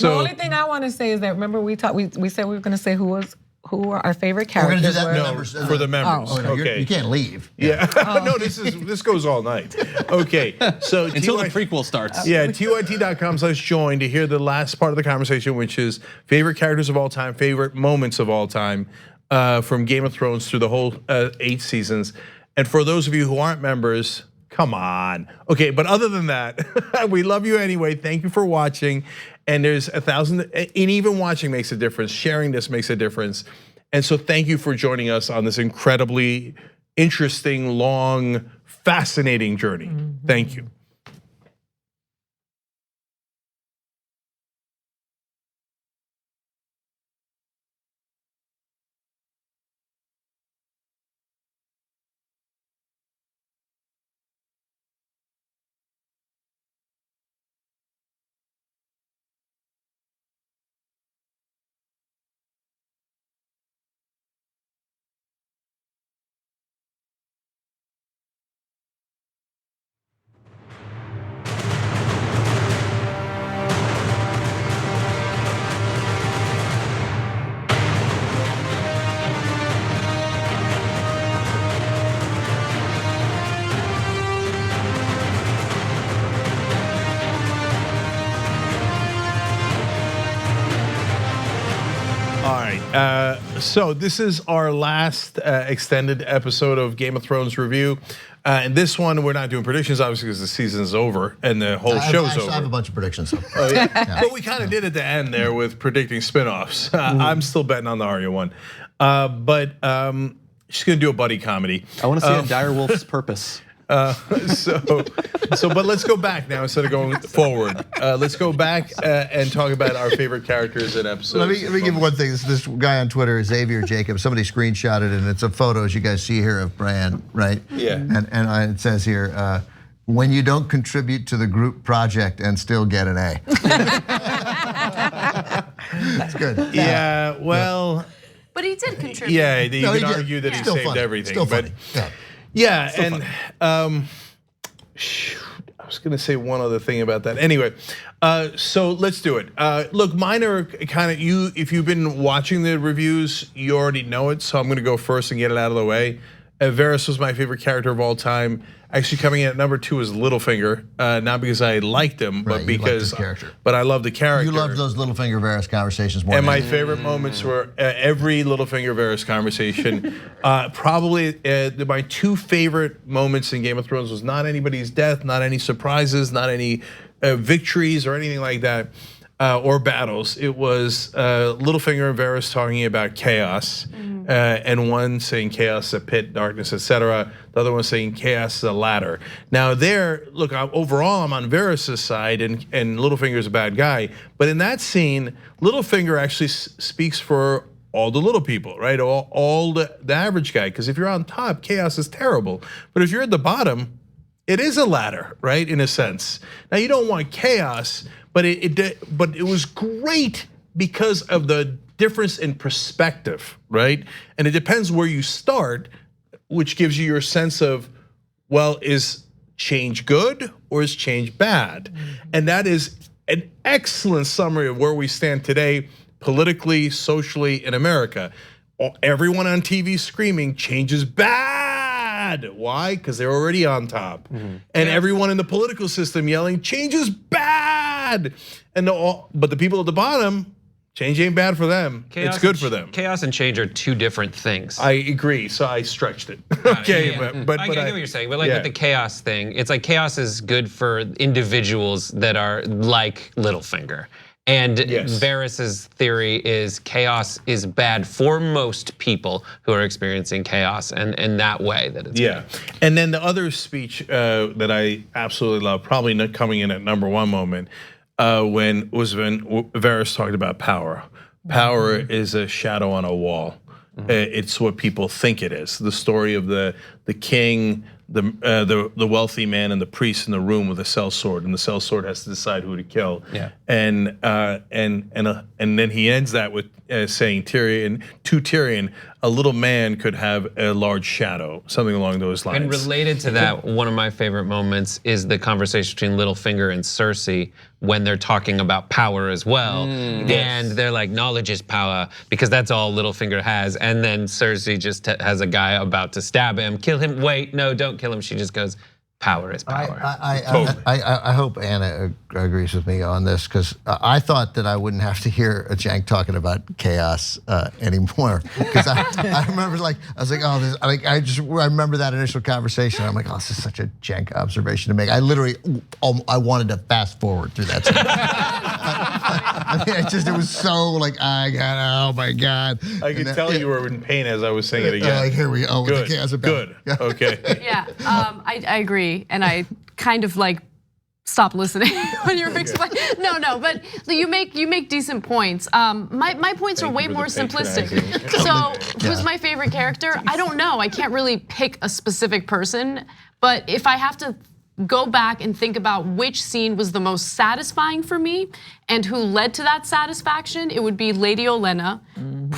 only thing I want to say is that, remember we said we were going to say who are our favorite characters. We're going to do that for the members. Okay, you can't leave. Yeah, no, this goes all night. Okay, so until the prequel starts. Yeah, TYT.com/join to hear the last part of the conversation, which is favorite characters of all time, favorite moments of all time, from Game of Thrones through the whole 8 seasons. And for those of you who aren't members, come on. Okay, but other than that, we love you anyway. Thank you for watching. And there's 1,000, and even watching makes a difference. Sharing this makes a difference. And so thank you for joining us on this incredibly interesting, long, fascinating journey. Thank you. All right, so this is our last extended episode of Game of Thrones review. And this one, we're not doing predictions, obviously, because the season's over and the whole show's over. I have a bunch of predictions. Oh, yeah? But we kind of did at the end there with predicting spinoffs. I'm still betting on the Arya one. But she's gonna do a buddy comedy. I want to see a dire wolf's purpose. But let's go back now instead of going forward. Let's go back and talk about our favorite characters in episodes. Let me give one thing. This guy on Twitter, Xavier Jacob, somebody screenshotted it, and it's a photo, as you guys see here, of Bran, right? Yeah. And it says here, when you don't contribute to the group project and still get an A. That's good. Yeah, well. But he did contribute. Yeah, you can argue that he saved everything. Still funny. Yeah, and shoot, I was gonna say one other thing about that. Anyway, so let's do it. Look, mine are kind of if you've been watching the reviews, you already know it. So I'm gonna go first and get it out of the way. Varys was my favorite character of all time. Actually, coming in at number 2 is Littlefinger, not because I liked him, but because but I love the character. You loved those Littlefinger Varys conversations more. And my favorite moments were every Littlefinger Varys conversation. Probably my 2 favorite moments in Game of Thrones was not anybody's death, not any surprises, not any victories or anything like that, or battles. It was Littlefinger and Varys talking about chaos. And one saying chaos is a pit, darkness, etc. The other one saying chaos is a ladder. Now there, look, overall I'm on Varys' side and Littlefinger's a bad guy. But in that scene, Littlefinger actually speaks for all the little people, right? All the average guy. Because if you're on top, chaos is terrible. But if you're at the bottom, it is a ladder, right? In a sense. Now you don't want chaos, but it was great because of the difference in perspective, right? And it depends where you start, which gives you your sense of, well, is change good or is change bad? And that is an excellent summary of where we stand today, politically, socially in America. Everyone on TV screaming, change is bad. Why? Because they're already on top. And everyone in the political system yelling, change is bad. But the people at the bottom, change ain't bad for them. It's good for them. Chaos and change are 2 different things. I agree, so I stretched it. Okay, but I get what you're saying, but like with the chaos thing, it's like chaos is good for individuals that are like Littlefinger. And Varys's theory is chaos is bad for most people who are experiencing chaos, and in that way that it's good. And then the other speech that I absolutely love, probably not coming in at number 1 moment, when Varys talked about power. Power is a shadow on a wall. It's what people think it is. The story of the king, the wealthy man, and the priest in the room with a sellsword, and the sellsword has to decide who to kill. And then he ends that with saying to Tyrion, a little man could have a large shadow, something along those lines. And related to that, one of my favorite moments is the conversation between Littlefinger and Cersei when they're talking about power as well. And they're like, knowledge is power, because that's all Littlefinger has. And then Cersei just has a guy about to stab him, kill him, wait, no, don't kill him. She just goes, power is power. I hope Anna agrees with me on this, because I thought that I wouldn't have to hear a jank talking about chaos anymore. Because I remember, like, I was like, oh, this, I remember that initial conversation. I'm like, oh, this is such a jank observation to make. I literally, I wanted to fast forward through that. I mean, it was so like, oh my God. I could tell you were in pain as I was saying it again. Like, here we go. Good, the chaos good, okay. Yeah, I agree, and I kind of like stop listening when you're explaining. No, but you make decent points. My points are way more simplistic. So who's my favorite character? I don't know. I can't really pick a specific person, but if I have to go back and think about which scene was the most satisfying for me and who led to that satisfaction, it would be Lady Olenna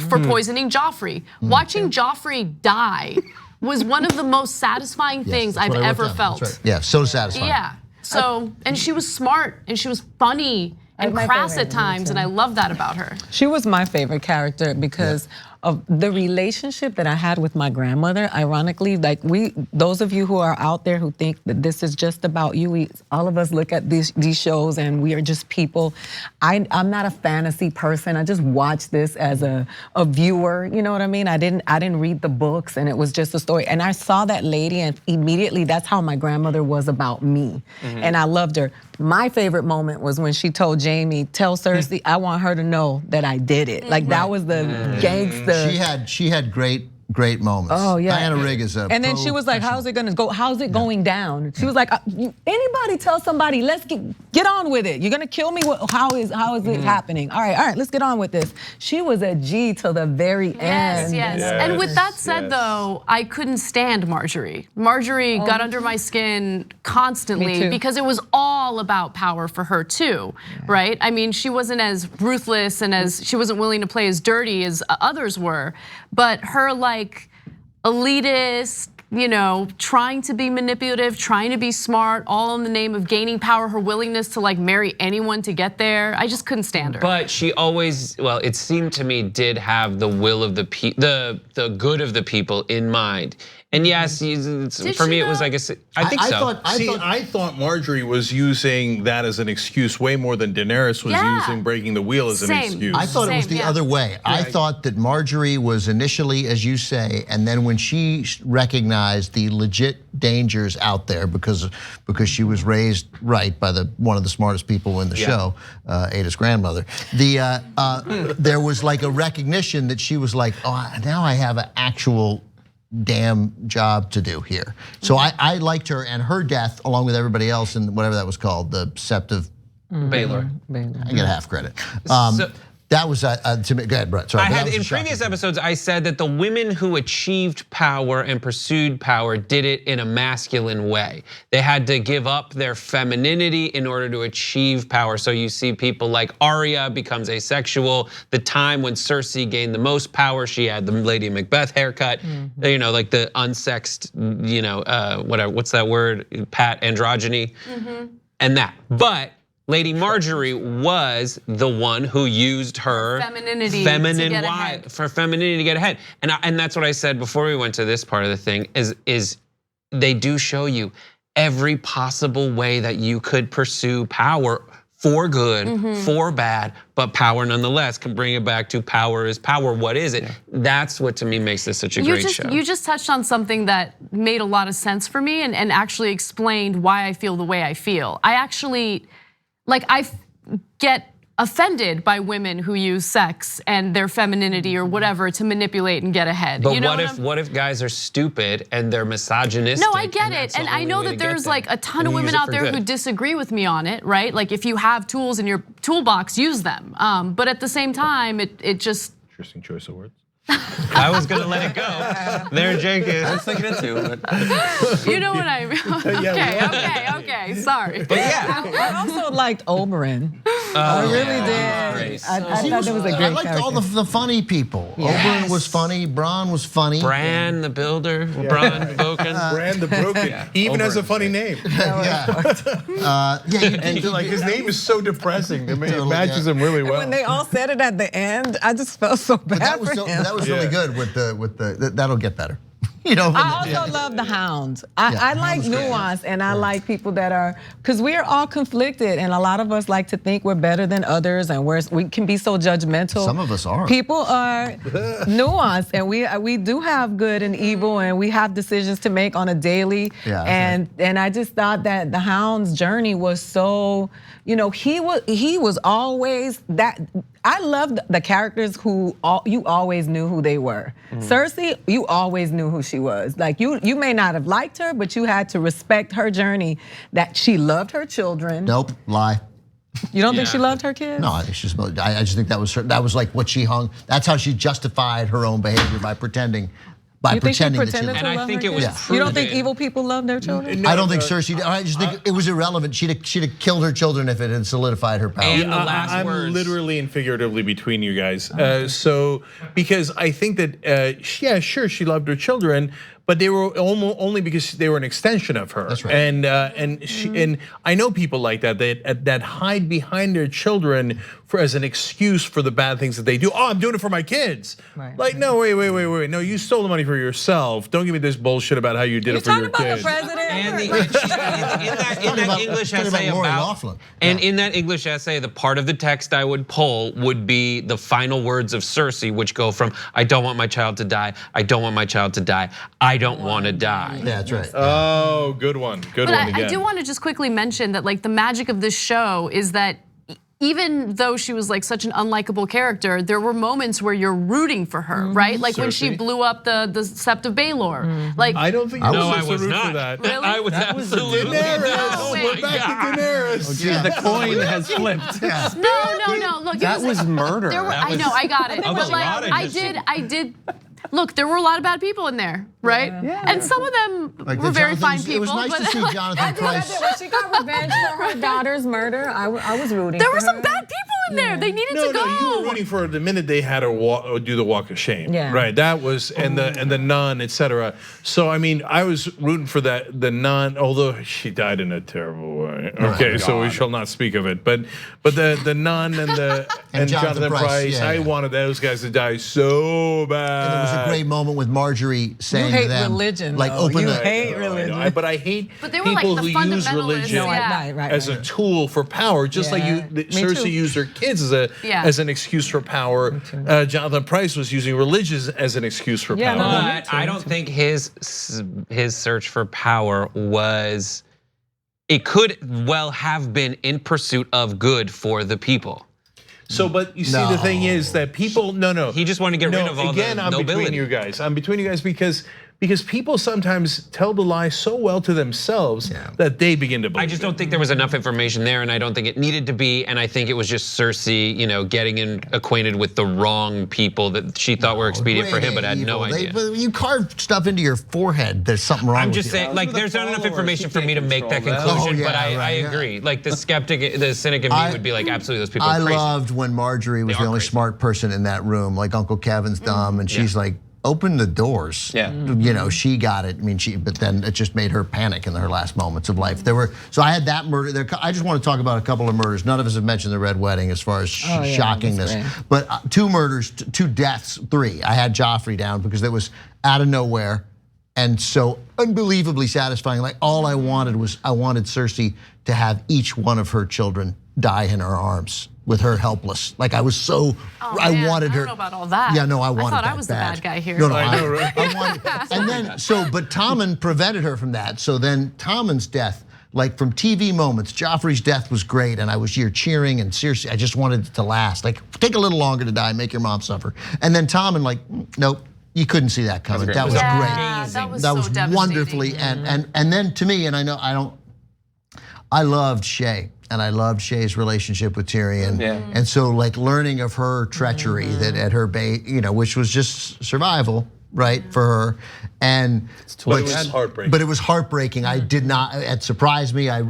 for poisoning Joffrey. Watching Joffrey die was one of the most satisfying things I've ever felt. Right. Yeah, so satisfying. Yeah, so, and she was smart and she was funny and crass at times, and I love that about her. She was my favorite character because of the relationship that I had with my grandmother. Ironically, like those of you who are out there who think that this is just about you, all of us look at these shows and we are just people. I'm not a fantasy person. I just watch this as a viewer. You know what I mean? I didn't read the books, and it was just a story. And I saw that lady, and immediately that's how my grandmother was about me, and I loved her. My favorite moment was when she told Jamie, "Tell Cersei I want her to know that I did it." Like that was the gangster. She had great moments. Oh yeah, Diana Rigg is a. And then she was like, "How's it gonna go? How's it going down?" She was like, "Anybody tell somebody, let's get on with it. You're gonna kill me. How is it happening? All right, let's get on with this." She was a G till the very end. Yes. And with that said, though, I couldn't stand Marjorie. Marjorie got under my skin constantly because it was all about power for her too, right? I mean, she wasn't as ruthless and she wasn't willing to play as dirty as others were, but her like elitist, trying to be manipulative, trying to be smart, all in the name of gaining power, her willingness to like marry anyone to get there. I just couldn't stand her. But she always, well, it seemed to me, did have the will of the good of the people in mind. And yes, for me it was, I guess, I think so. I thought Marjorie was using that as an excuse way more than Daenerys was using breaking the wheel as an excuse. I thought it was the other way. I thought that Marjorie was initially, as you say, and then when she recognized the legit dangers out there because she was raised right by one of the smartest people in the show, Ada's grandmother. There was like a recognition that she was like, oh, now I have an actual damn job to do here. So I liked her, and her death, along with everybody else in whatever that was called, the Sept of Baelor. I get half credit. That was to me. Go ahead, Brett. Sorry. In previous episodes, I said that the women who achieved power and pursued power did it in a masculine way. They had to give up their femininity in order to achieve power. So you see people like Arya becomes asexual. The time when Cersei gained the most power, she had the Lady Macbeth haircut. Like the unsexed, whatever. What's that word? Pat androgyny, and that. But Lady Marjorie was the one who used her feminine femininity to get ahead. And that's what I said before we went to this part of the thing is they do show you every possible way that you could pursue power for good, for bad, but power nonetheless. Can bring it back to power is power. What is it? That's what to me makes this such a great show. You just touched on something that made a lot of sense for me and actually explained why I feel the way I feel. I get offended by women who use sex and their femininity or whatever to manipulate and get ahead. But what if guys are stupid and they're misogynistic? No, I get it, and I know that there's like a ton of women out there who disagree with me on it, right? Like if you have tools in your toolbox, use them. But at the same time, it just interesting choice of words. I was gonna let it go. There, Jake is. I was thinking it too. You know what I mean? Okay. Sorry. But yeah, I also liked Oberyn. I really did. I thought that was a great I liked character. all the funny people. Oberyn was funny. Bronn was funny. Bran the Builder, Bran Broken. Bran the Broken, even has a funny name. His name is so depressing. It matches him really well. When they all said it at the end, I just felt so bad for him. That was really good with the that'll get better. I also love the Hound. I like nuance, and I like people that are, because we are all conflicted, and a lot of us like to think we're better than others, and we can be so judgmental. Some of us are. People are nuanced, and we do have good and evil, and we have decisions to make on a daily. And I just thought that the Hound's journey was so, he was always that. I loved the characters who you always knew who they were. Cersei, you always knew who she was. Like you may not have liked her, but you had to respect her journey. That she loved her children. Nope, lie. You don't think she loved her kids? No, I just think that was like what she hung. That's how she justified her own behavior by pretending. You think she pretending that pretended she to And I love think her it was kids? proven. You don't think evil people love their children? I don't think Cersei. I just think it was irrelevant. She'd have killed her children if it had solidified her power. And the last I'm words. literally and figuratively between you guys. So because I think that sure she loved her children, but they were only because they were an extension of her. That's right. And I know people like that that hide behind their children as an excuse for the bad things that they do. Oh, I'm doing it for my kids. Right. Like, no, wait. No, you stole the money for yourself. Don't give me this bullshit about how you did it for your kids. The president. And in that English essay in that English essay, the part of the text I would pull would be the final words of Cersei, which go from "I don't want my child to die. I don't want my child to die. I don't want to die." Yeah, that's right. Oh, good one. Good one again. I do want to just quickly mention that like the magic of this show is that even though she was like such an unlikable character, there were moments where you're rooting for her, right? Like when she blew up the Sept of Baelor. Like I don't think I was not. For that. Really? I was absolutely Daenerys. We're back to Daenerys. Geez, the coin has flipped. No. Look, That was murder. I know, I got it. But like, I did. Look, there were a lot of bad people in there, right? Yeah. And some of them were very fine people. It was nice to see Jonathan Pryce. When she got revenge for her daughter's murder, I was rooting. There for were some her. bad people in there. They needed to go. No, you were rooting for her the minute they had her do the walk of shame. Yeah. Right. That was and the nun, etc. So I mean, I was rooting for the nun, although she died in a terrible way. Okay, so we shall not speak of it. But the nun and Jonathan Pryce, I wanted those guys to die so bad. And there was a great moment with Marjorie saying You hate to them, religion, like, though. open You the. hate religion. But I hate they were like people the who use fundamentalists. religion No, right. as a tool for power, just like Cersei used her kids as an excuse for power. Jonathan Pryce was using religion as an excuse for power. But I don't think his search for power was. It could well have been in pursuit of good for the people. So, but you see, the thing is that people, no. He just wanted to get rid of all again, the I'm nobility. between you guys. I'm between you guys because people sometimes tell the lie so well to themselves that they begin to believe I just don't think there was enough information there, and I don't think it needed to be. And I think it was just Cersei, getting acquainted with the wrong people that she thought were expedient for him, but had no idea. You carved stuff into your forehead. There's something wrong. I'm with just you. saying, like, there's not enough information for me to make that conclusion. But I agree. Like the skeptic, the cynic in me would be like, absolutely, those people are crazy. I loved when Marjorie was the only smart person in that room. Like Uncle Kevin's dumb, and she's like, open the doors. Yeah. She got it. I mean, but then it just made her panic in her last moments of life. So I had that murder there. I just want to talk about a couple of murders. None of us have mentioned the Red Wedding as far as shockingness. But 2 murders, 2 deaths, 3. I had Joffrey down because it was out of nowhere and so unbelievably satisfying. Like all I wanted was Cersei to have each one of her children die in her arms with her helpless. Like I was so, I wanted her. I don't know about all that. Yeah, no, I wanted that I thought I was bad. the bad guy here. No, I know, right? I wanted, and then, but Tommen prevented her from that. So then Tommen's death, like from TV moments, Joffrey's death was great and I was here cheering and seriously, I just wanted it to last. Like take a little longer to die, make your mom suffer. And then Tommen like, nope. You couldn't see that coming. That was great. That was so wonderfully, and then to me, and I loved Shay, and I loved Shay's relationship with Tyrion, and so like learning of her treachery that at her base, which was just survival, right, for her, and but it was heartbreaking. But it was heartbreaking. I did not. It surprised me. I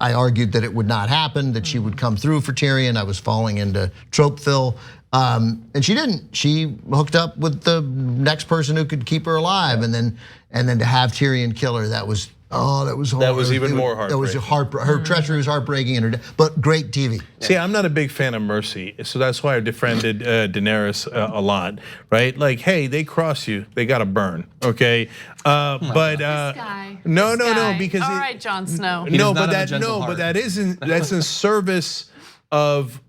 argued that it would not happen, that she would come through for Tyrion. I was falling into Tropeville. And she didn't. She hooked up with the next person who could keep her alive, and then to have Tyrion kill her, that was horrible. That was even more heartbreaking. That was her treachery was heartbreaking, but great TV. See, I'm not a big fan of mercy, so that's why I defended Daenerys a lot, right? Like, hey, they cross you, they gotta burn, okay? But no, because all right, Jon Snow. that's in service of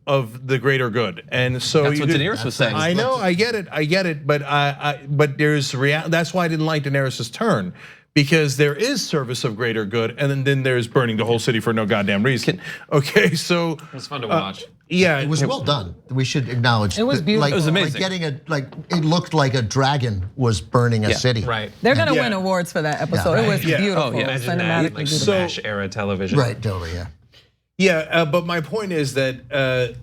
the greater good, and so that's what Daenerys was saying. I know, I get it, but there's that's why I didn't like Daenerys' turn. Because there is service of greater good, and then there's burning the whole city for no goddamn reason. Okay, so it was fun to watch. Yeah, it was well done. We should acknowledge it was beautiful. It was amazing. It looked like a dragon was burning a city. Right. They're gonna win awards for that episode. It was beautiful. Oh, yeah. Imagine that, like Smash era television. Right, totally, yeah. Yeah, but my point is that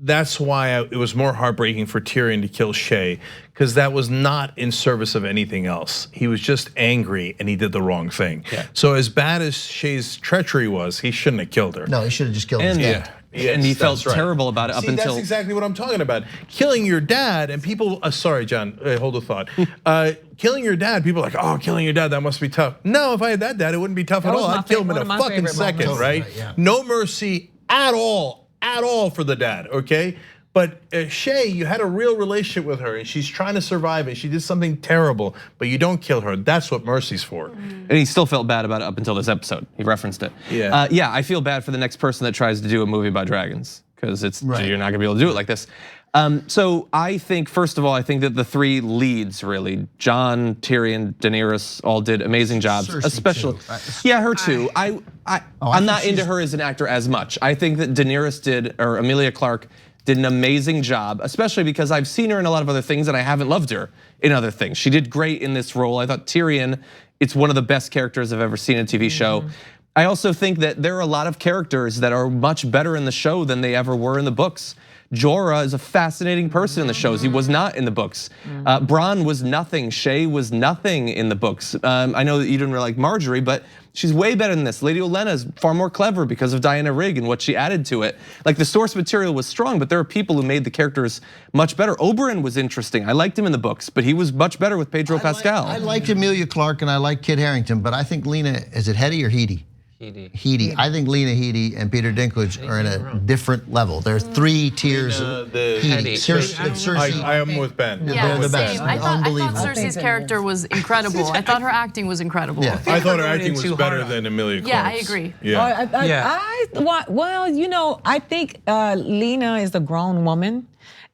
that's why it was more heartbreaking for Tyrion to kill Shay, because that was not in service of anything else. He was just angry and he did the wrong thing. So as bad as Shay's treachery was, he shouldn't have killed her. No, he should have just killed her. Yes, and he felt that's right. terrible about it up until. That's exactly what I'm talking about. Killing your dad, and people. Sorry, John. Hold a thought. Killing your dad. People are like, oh, killing your dad. That must be tough. No, if I had that dad, it wouldn't be tough at all. I'd kill him in a fucking second, right? No mercy at all for the dad. Okay. But Shay, you had a real relationship with her, and she's trying to survive, and she did something terrible, but you don't kill her. That's what mercy's for. And he still felt bad about it up until this episode. He referenced it. Yeah. Yeah, I feel bad for the next person that tries to do a movie about dragons, because you're not gonna be able to do it like this. So I think, first of all, I think that the three leads really, Jon, Tyrion, Daenerys, all did amazing jobs. Cersei Especially, too. yeah, her too. I'm not into her as an actor as much. I think that Daenerys did, or Emilia Clarke did an amazing job, especially because I've seen her in a lot of other things and I haven't loved her in other things. She did great in this role. I thought Tyrion, it's one of the best characters I've ever seen in a TV show. I also think that there are a lot of characters that are much better in the show than they ever were in the books. Jorah is a fascinating person in the shows. He was not in the books. Bronn was nothing. Shay was nothing in the books. I know that you didn't really like Marjorie, but she's way better than this. Lady Olenna is far more clever because of Diana Rigg and what she added to it. Like the source material was strong, but there are people who made the characters much better. Oberyn was interesting. I liked him in the books, but he was much better with Pedro Pascal. I liked Emilia Clarke and I like Kit Harington, but I think Lena, is it Hetty or Headey? Headey. I think Lena Headey and Peter Dinklage are in a different level. There are 3 tiers of Headey. Cersei. I am with Ben. Yeah, They're the best. same. I thought Cersei's character was incredible. I thought her acting was incredible. Yeah. I thought her acting was better than Emilia Clarke's. Yeah, I agree. Yeah. Well, I think Lena is a grown woman.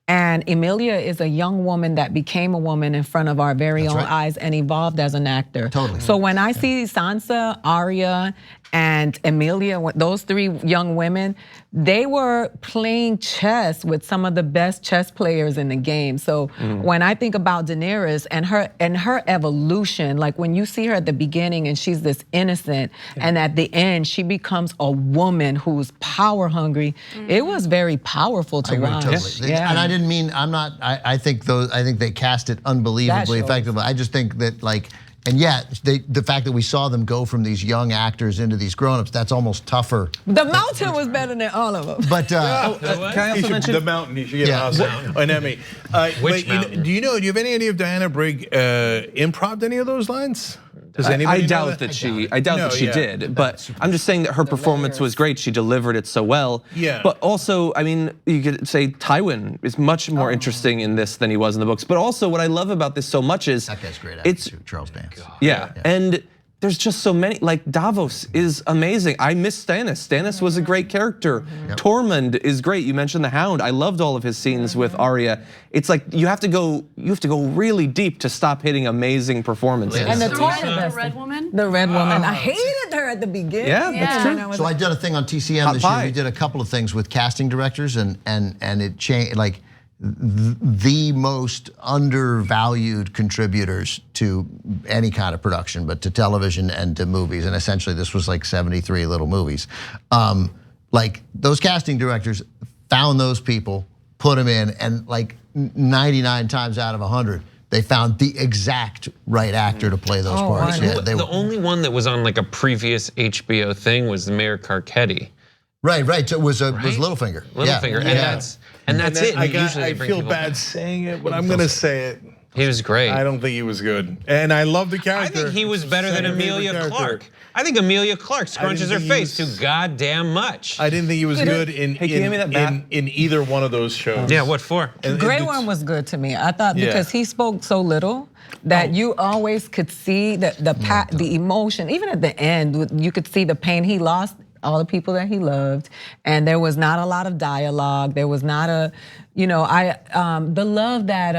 And Emilia is a young woman that became a woman in front of our very own eyes and evolved as an actor. Totally. So when I see Sansa, Arya, and Emilia, those 3 young women, they were playing chess with some of the best chess players in the game. So when I think about Daenerys and her evolution, like when you see her at the beginning and she's this innocent, and at the end she becomes a woman who's power hungry, it was very powerful to watch. Totally. Yeah. And I didn't mean, I think they cast it unbelievably effectively. I just think that and yet, the fact that we saw them go from these young actors into these grown-ups, that's almost tougher. The Mountain was better than all of them. But can I also mention The Mountain? You should get an Emmy. Which mountain? Do you have any idea if Diana Rigg improv any of those lines? Does anybody I know doubt that she did, but I'm just saying that her performance was great. She delivered it so well. Yeah. But also, I mean, you could say Tywin is much more interesting in this than he was in the books. But also, what I love about this so much is that guy's great. It's Charles Dance. Yeah, and there's just so many. Like Davos is amazing. I miss Stannis. Stannis was a great character. Tormund is great. You mentioned the Hound. I loved all of his scenes with Arya. It's like you have to go really deep to stop hitting amazing performances. And the Red Woman? The Red Woman. I hated her at the beginning. Yeah, that's true. So I did a thing on TCM this year. We did a couple of things with casting directors, and it changed. Like the most undervalued contributors to any kind of production, but to television and to movies, and essentially this was like 73 little movies. Like those casting directors found those people, put them in, and like 99 times out of 100, they found the exact right actor to play those parts. Yeah, the only one that was on like a previous HBO thing was Mayor Carcetti. Right. So it was Littlefinger. Littlefinger, and that's it. I feel bad saying it, but I'm gonna say it. He was great. I don't think he was good, and I love the character. I think he was better than Emilia Clarke. I think Emilia Clarke scrunches her face too goddamn much. I didn't think he was good in either one of those shows. Yeah, what for? Grey Worm was good to me. I thought because he spoke so little that you always could see the emotion. Even at the end, you could see the pain. He lost all the people that he loved, and there was not a lot of dialogue. There was not a, the love that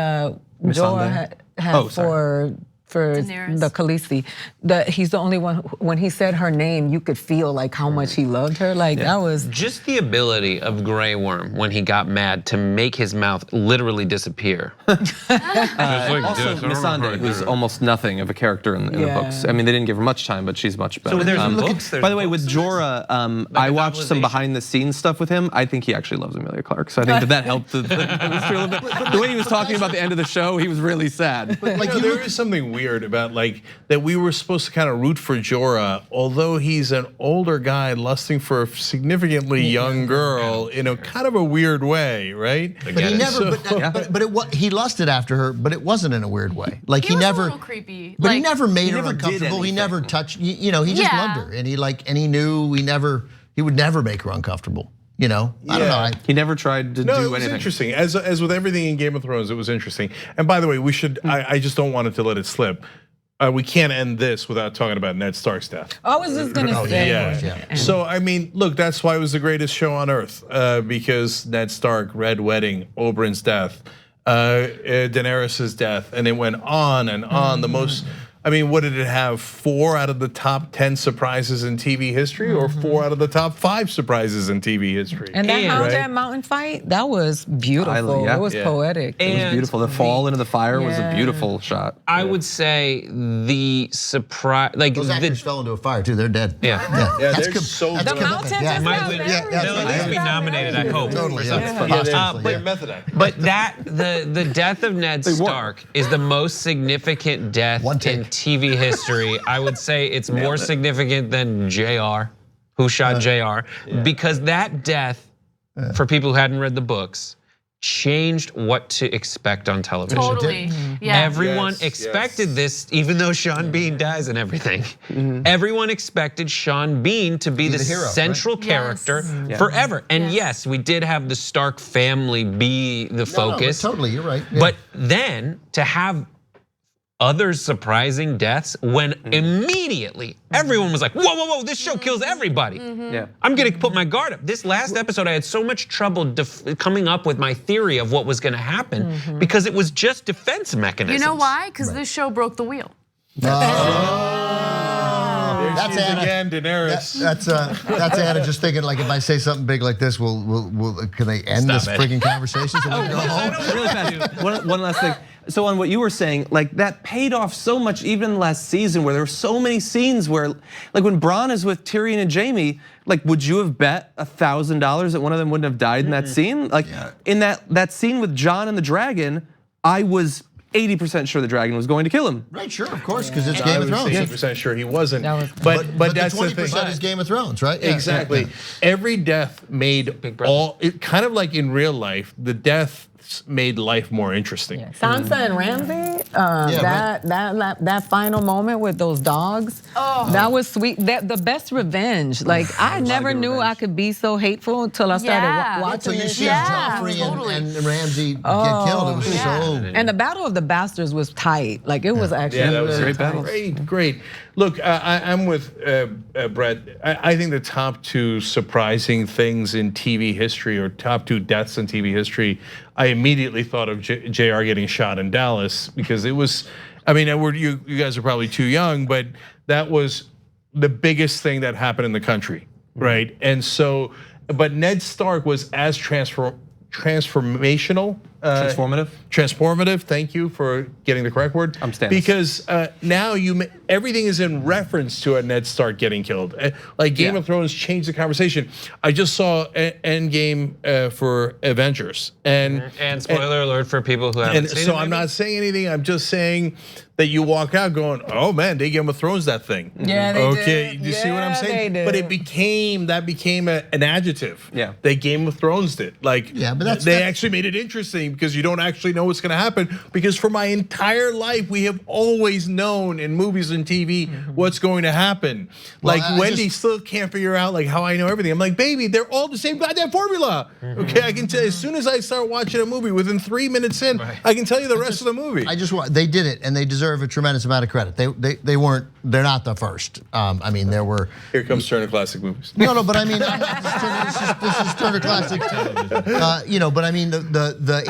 Jorah had for Daenerys. the Khaleesi. He's the only one, when he said her name, you could feel like how much he loved her. Like that was. Just the ability of Grey Worm when he got mad to make his mouth literally disappear. Also, Missandei, who's almost nothing of a character in the books. I mean, they didn't give her much time, but she's much better. So there's books. By the way, with Jorah, I watched some behind the scenes stuff with him. I think he actually loves Emilia Clarke, so I think that helped the chemistry a little bit. The way he was talking about the end of the show, he was really sad. Like there is something weird about like that we were supposed to kind of root for Jorah, although he's an older guy lusting for a significantly young girl in a kind of a weird way, right? But he never. He lusted after her, but it wasn't in a weird way. Like he was never. a little creepy. But he never made her never did uncomfortable. He anything. never touched. You know, he just loved her, and he knew he would never make her uncomfortable. You know, I don't know. He never tried to No, do it was anything. interesting. As with everything in Game of Thrones, it was interesting. And by the way, we should. I just don't want it to let it slip. We can't end this without talking about Ned Stark's death. I was just gonna say. Yeah. So I mean, look, that's why it was the greatest show on earth because Ned Stark, Red Wedding, Oberyn's death, Daenerys's death, and it went on and on. The most. I mean, what did it have? 4 out of the top 10 surprises in TV history, or 4 out of the top 5 surprises in TV history? And that mountain fight, that was beautiful. Yeah. It was poetic. It was beautiful. The fall into the fire was a beautiful shot. I would say the surprise, like Those actors fell into a fire too. They're dead. Yeah. They're so that's The good. mountains is Might not win. there. They'll at least be nominated, I hope. Totally. They're method actors. But the death of Ned Stark is the most significant death One take. in TV history. I would say it's more significant than JR, who shot JR, because that death, for people who hadn't read the books, changed what to expect on television. Totally. Yeah. Everyone expected this, even though Sean Bean dies and everything. Everyone expected Sean Bean to be the hero, central character forever. And yes, we did have the Stark family be the focus. Totally, you're right. Yeah. But then to have other surprising deaths when immediately everyone was like, whoa, this show kills everybody. Yeah. I'm gonna put my guard up. This last episode, I had so much trouble coming up with my theory of what was gonna happen because it was just defense mechanisms. You know why? Because this show broke the wheel. There That's she is Anna. again, Daenerys. That's Anna just thinking like if I say something big like this, can they end this freaking conversation so we can go home? Really fast. One last thing. So on what you were saying, like that paid off so much even last season where there were so many scenes where, like when Bronn is with Tyrion and Jaime, like would you have bet $1,000 that one of them wouldn't have died in that scene? Like in that scene with Jon and the dragon, I was 80% sure the dragon was going to kill him. Right, sure, of course, because it's I Game of was Thrones. 80% sure he wasn't. But that's the the thing. 20% is Game of Thrones, right? Yeah, Exactly. yeah. Every death made kind of like in real life, the deaths made life more interesting. Sansa and Ramsay, that final moment with those dogs, that was sweet. The best revenge. Like I never knew I could be so hateful until I started watching So you this. see Joffrey and Ramsay get killed. It was so. And the Battle of the Bastards was tight. Like it was actually Yeah, that was Great battle. Great. Look, I'm with Brett. I think the top 2 surprising things in TV history, or top 2 deaths in TV history, I immediately thought of JR getting shot in Dallas because it was. I mean, you guys are probably too young, but that was the biggest thing that happened in the country, right? And so, but Ned Stark was as transformational. Transformative. Thank you for getting the correct word. I'm standing. Because now everything is in reference to a Ned Stark getting killed. Like Game of Thrones changed the conversation. I just saw Endgame for Avengers, and spoiler alert for people who haven't seen it. So I'm not saying anything. I'm just saying that you walk out going, "Oh man, they Game of Thrones that thing." Yeah, they okay, did. do you see what I'm Yeah, saying? they But did. it became an adjective. Yeah. They Game of Thrones did. Like but they actually made it interesting because you don't actually know what's going to happen. Because for my entire life, we have always known in movies and TV what's going to happen. Well, Like Wendy still can't figure out like how I know everything. I'm like, baby, they're all the same goddamn formula. Okay, I can tell you as soon as I start watching a movie, within 3 minutes in, I can tell you the rest of the movie. They did it, and they deserve a tremendous amount of credit. They're not the first. I mean, there were. Here comes Turner Classic Movies. No, but I mean, this is Turner Classic. But I mean,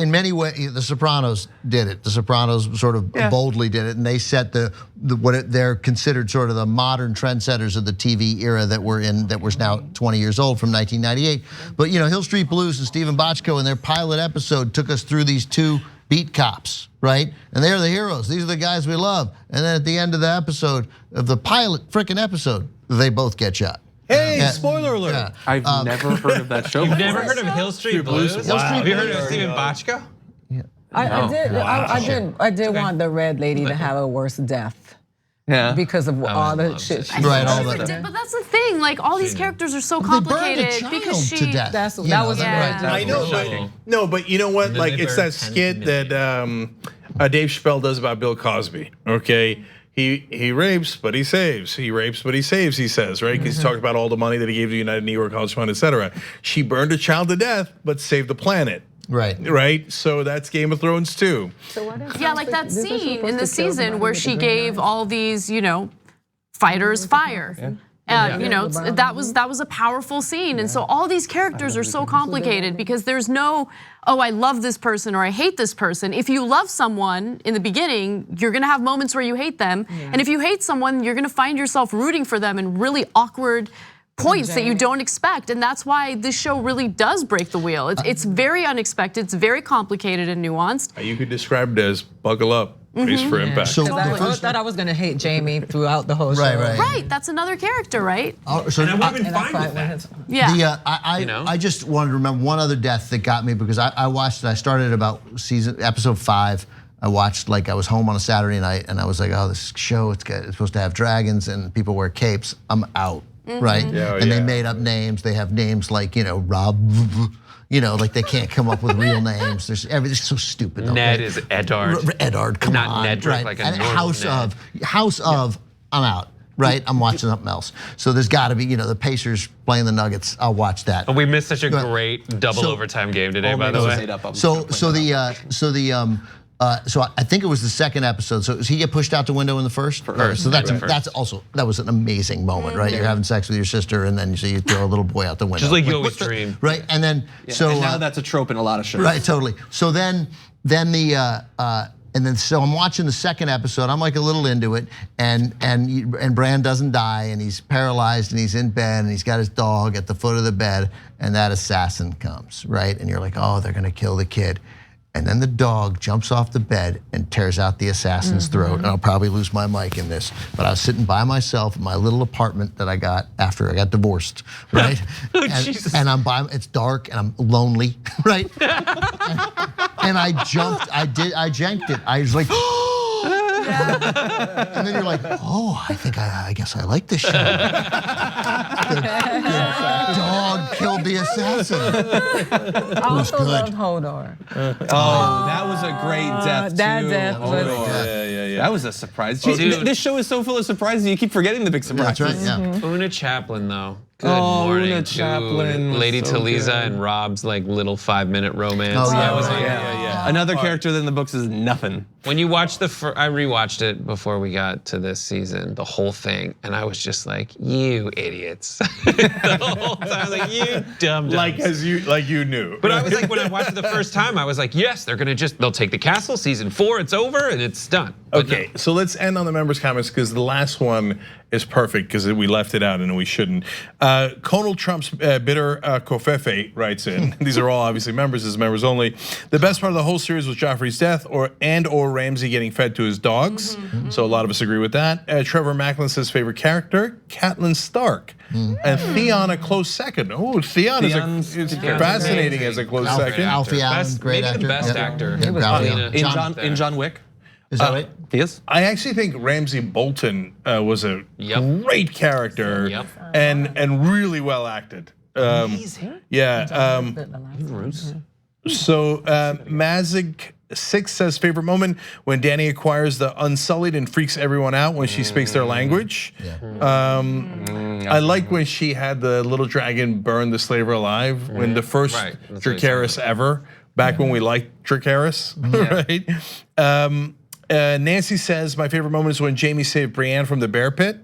in many ways, The Sopranos did it. The Sopranos sort of boldly did it, and they set they're considered sort of the modern trendsetters of the TV era that was now 20 years old from 1998. But Hill Street Blues and Stephen Bochco in their pilot episode took us through these 2 beat cops, right? And they're the heroes. These are the guys we love. And then at the end of the episode, of the pilot freaking episode, they both get shot. Hey, spoiler alert. Yeah. I've never heard of that show. You've never heard of Hill Street Blues? Wow. Have you heard of Stephen Bochco? I did want the red lady to have a worse death. Yeah. Because of all the shit she Right, all But that's the thing. Like all these characters are so They burned a complicated child because she. to death. That you know, was I know, but no, but you know what? Like it's that skit that Dave Chappelle does about Bill Cosby. Okay, he rapes, but he saves. He rapes, but he saves. He says, right? Because he's talking about all the money that he gave to United New York College Fund, etc. She burned a child to death, but saved the planet. Right. So that's Game of Thrones too. So what is like that scene in the season where she gave all these, fighters fire. That was a powerful scene. And so all these characters are so complicated because there's no, oh, I love this person or I hate this person. If you love someone in the beginning, you're gonna have moments where you hate them. And if you hate someone, you're gonna find yourself rooting for them in really awkward points that you don't expect. And that's why this show really does break the wheel. It's very unexpected, it's very complicated and nuanced. You could describe it as buckle up, brace for impact. So I thought I was gonna hate Jamie throughout the whole show. Right, that's another character, right? So and I would have been fine with that. Yeah. I just wanted to remember one other death that got me because I watched it. I started about episode 5. I watched I was home on a Saturday night and I was like, oh, this show it's supposed to have dragons and people wear capes. I'm out. Right, and they made up names. They have names like Rob, like they can't come up with real names. There's everything's so stupid. Ned is Eddard. Eddard, come not on, Nedrick, right? like a and normal House of, I'm out. Right, I'm watching something else. So there's got to be, the Pacers playing the Nuggets. I'll watch that. And we missed such a great double overtime game today, by the way. So I think it was the second episode. So does he get pushed out the window in the first? So that was an amazing moment, right? You're having sex with your sister, and then you throw a little boy out the window. Just like you always dream, right? And then and now that's a trope in a lot of shows, right? Totally. So then so I'm watching the second episode. I'm like a little into it, and Bran doesn't die, and he's paralyzed, and he's in bed, and he's got his dog at the foot of the bed, and that assassin comes, right? And you're like, oh, they're gonna kill the kid. And then the dog jumps off the bed and tears out the assassin's throat. And I'll probably lose my mic in this, but I was sitting by myself in my little apartment that I got after I got divorced, right? And I'm it's dark and I'm lonely, right? and I jumped, I janked it. I was like, and then you're like, oh, I guess I like this show. the dog killed the assassin. I also loved Hodor. Oh, that was a great death too. That death was That was a surprise. This show is so full of surprises. You keep forgetting the big surprises. That's right. Yeah. Una Chaplin, though. Good morning. Una Chaplin was Lady so Talisa good. and Rob's little 5-minute romance. Oh, yeah, That was Another character in the books is nothing. When you watch I rewatched it before we got to this season, the whole thing, and I was just like, you idiots. The whole time, I was like, you dumb. Like you knew. But I was like, when I watched it the first time, I was like, yes, they'll take the castle, season 4, it's over, and it's done. But okay, so let's end on the members' comments because the last one is perfect because we left it out and we shouldn't. Conal Trump's bitter Kofefe writes in. These are all obviously members, this is members only. The best part of the whole series was Joffrey's death or Ramsay getting fed to his dogs. So a lot of us agree with that. Trevor Macklin says favorite character, Catelyn Stark. And Theon a close second. Oh, Theon is fascinating as a close second. Alfie Allen, great maybe actor. the best actor. In John Wick. Is that right? He is. I actually think Ramsay Bolton was a great character and really well acted. Amazing. Yeah. So Mazig6 says favorite moment when Dany acquires the Unsullied and freaks everyone out when she speaks their language. I like when she had the little dragon burn the slaver alive when the first Dracarys ever, back when we liked Dracarys, right? Nancy says my favorite moment is when Jaime saved Brienne from the bear pit.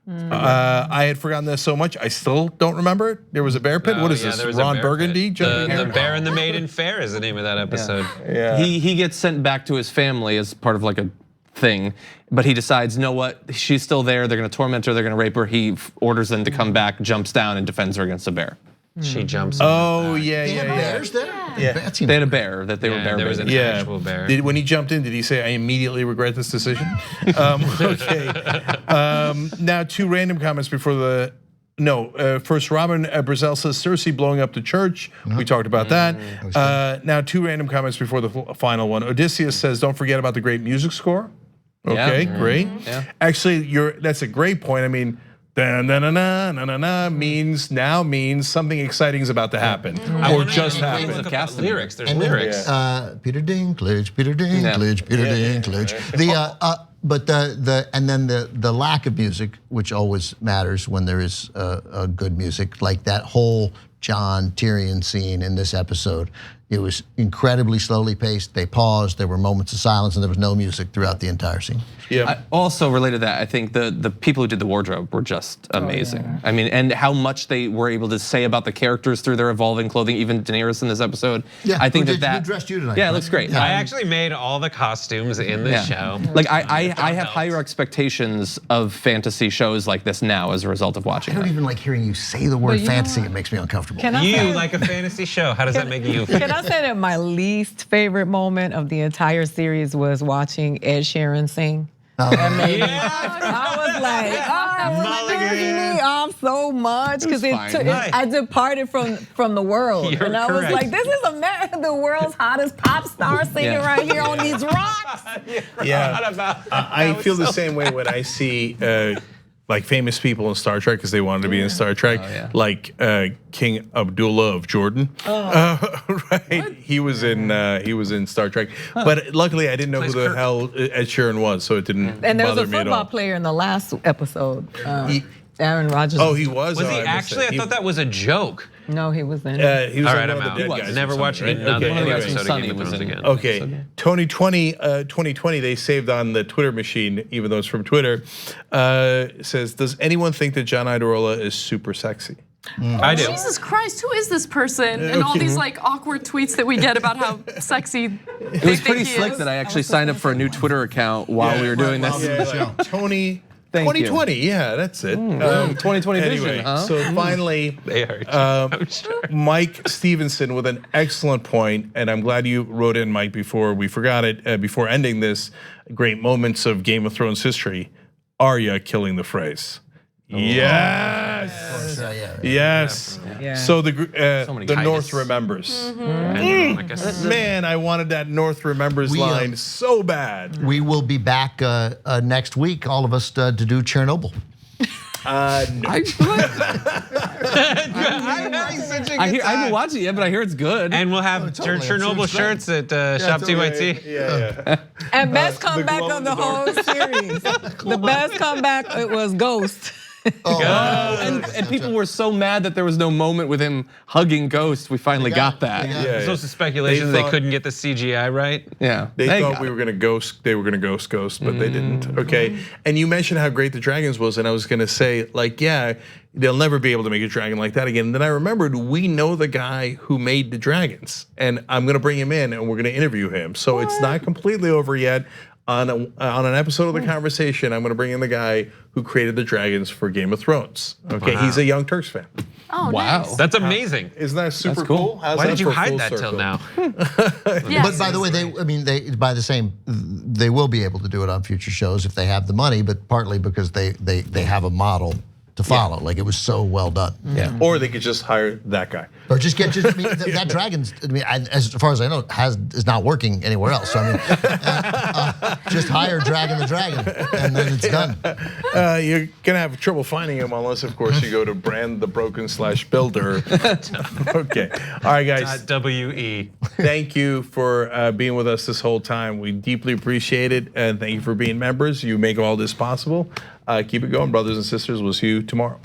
I had forgotten this so much. I still don't remember it. There was a bear pit. What is this? Ron Burgundy? The Bear and the Maiden Fair is the name of that episode. Yeah. He gets sent back to his family as part of like a thing, but he decides, you know what? She's still there. They're gonna torment her. They're gonna rape her. He orders them to come back, jumps down, and defends her against a bear. She jumps. Oh on yeah. Bears there? Yeah. They had a bear that they were bear there was an baiting. actual bear. When he jumped in, did he say, "I immediately regret this decision"? Okay. Now 2 random comments before the No, first Robin Brazel says Cersei blowing up the church. We talked about that. Now 2 random comments before the final one. Odysseus says, don't forget about the great music score. Okay, great. Actually, that's a great point. I mean, means something exciting is about to happen, or just happened. Look up the lyrics. There's lyrics. Peter Dinklage, Peter Dinklage, Peter Dinklage. But the lack of music, which always matters when there is a good music, like that whole Jon Tyrion scene in this episode. It was incredibly slowly paced. They paused. There were moments of silence, and there was no music throughout the entire scene. Yeah. Also related to that, I think the people who did the wardrobe were just amazing. I mean, and how much they were able to say about the characters through their evolving clothing. Even Daenerys in this episode. Yeah, I think who that dressed you tonight? Yeah, it looks great. I actually made all the costumes in the show. Like I have higher expectations of fantasy shows like this now as a result of watching. I don't even like hearing you say the word fantasy. It makes me uncomfortable. You like a fantasy show? How does that make you feel? Can I say that my least favorite moment of the entire series was watching Ed Sheeran sing? I was like, oh, it pissed me off so much because I departed from the world, You're and I was correct. like, this is America, the world's hottest pop star singing right here on these rocks. I feel the same way when I see like famous people in Star Trek because they wanted to be in Star Trek, like King Abdullah of Jordan. Right, he was in Star Trek, but luckily I didn't know who the hell Ed Sheeran was, so it didn't. And there was bother a me at football all. player in the last episode, Aaron Rodgers. Oh, he was. Was he actually? I thought that was a joke. No, he was in. He was All right, one I'm of the out. dead guys. Never watched right? another Okay, episode of Sonny Game of was Thrones in. again. Okay, 2020, they saved on the Twitter machine, even though it's from Twitter. Says, does anyone think that John Iadarola is super sexy? I do. Jesus Christ, who is this person? And all these like awkward tweets that we get about how sexy It was pretty slick that I actually signed up for a new Twitter account while we were doing this. Tony. Thank you. 2020, yeah, that's it. 2020 anyway, vision, huh? so finally, They hurt you. Mike Stevenson with an excellent point, and I'm glad you wrote in, Mike, before we forgot it. Before ending this, great moments of Game of Thrones history. Arya killing the phrase. Yes. Yes. Yeah. So the many North Titus. remembers. Man, I wanted that North remembers line so bad. We will be back next week, all of us, to do Chernobyl. I've been watching it, but I hear it's good. And we'll have Chernobyl shirts at Shop TYT. Yeah. And best comeback glow of in the the dark. whole series. The best comeback, it was Ghost. And people were so mad that there was no moment with him hugging Ghost. We finally got that. There's also speculation they couldn't get the CGI right. Yeah. They thought got we it. were gonna ghost. They were gonna ghost, but they didn't. Okay, and you mentioned how great the Dragons was, and I was gonna say, like, yeah, they'll never be able to make a dragon like that again. And then I remembered we know the guy who made the Dragons, and I'm gonna bring him in, and we're gonna interview him. So it's not completely over yet. On an episode of The Conversation, I'm gonna bring in the guy who created the Dragons for Game of Thrones. Okay, he's a Young Turks fan. Oh, Wow. nice. That's amazing. Isn't that super That's cool. cool? How's Why that did you for hide full that till circle? now? Yeah, But by the way, they will be able to do it on future shows if they have the money, but partly because they have a model to follow. Like, it was so well done. Yeah. Or they could just hire that guy. Or just get that Dragons. As far as I know, is not working anywhere else. So just hire Dragon the Dragon, and then it's done. You're gonna have trouble finding him unless, of course, you go to brandthebroken/builder. Okay, all right, guys. .we. Thank you for being with us this whole time. We deeply appreciate it, and thank you for being members. You make all this possible. Keep it going, brothers and sisters. We'll see you tomorrow.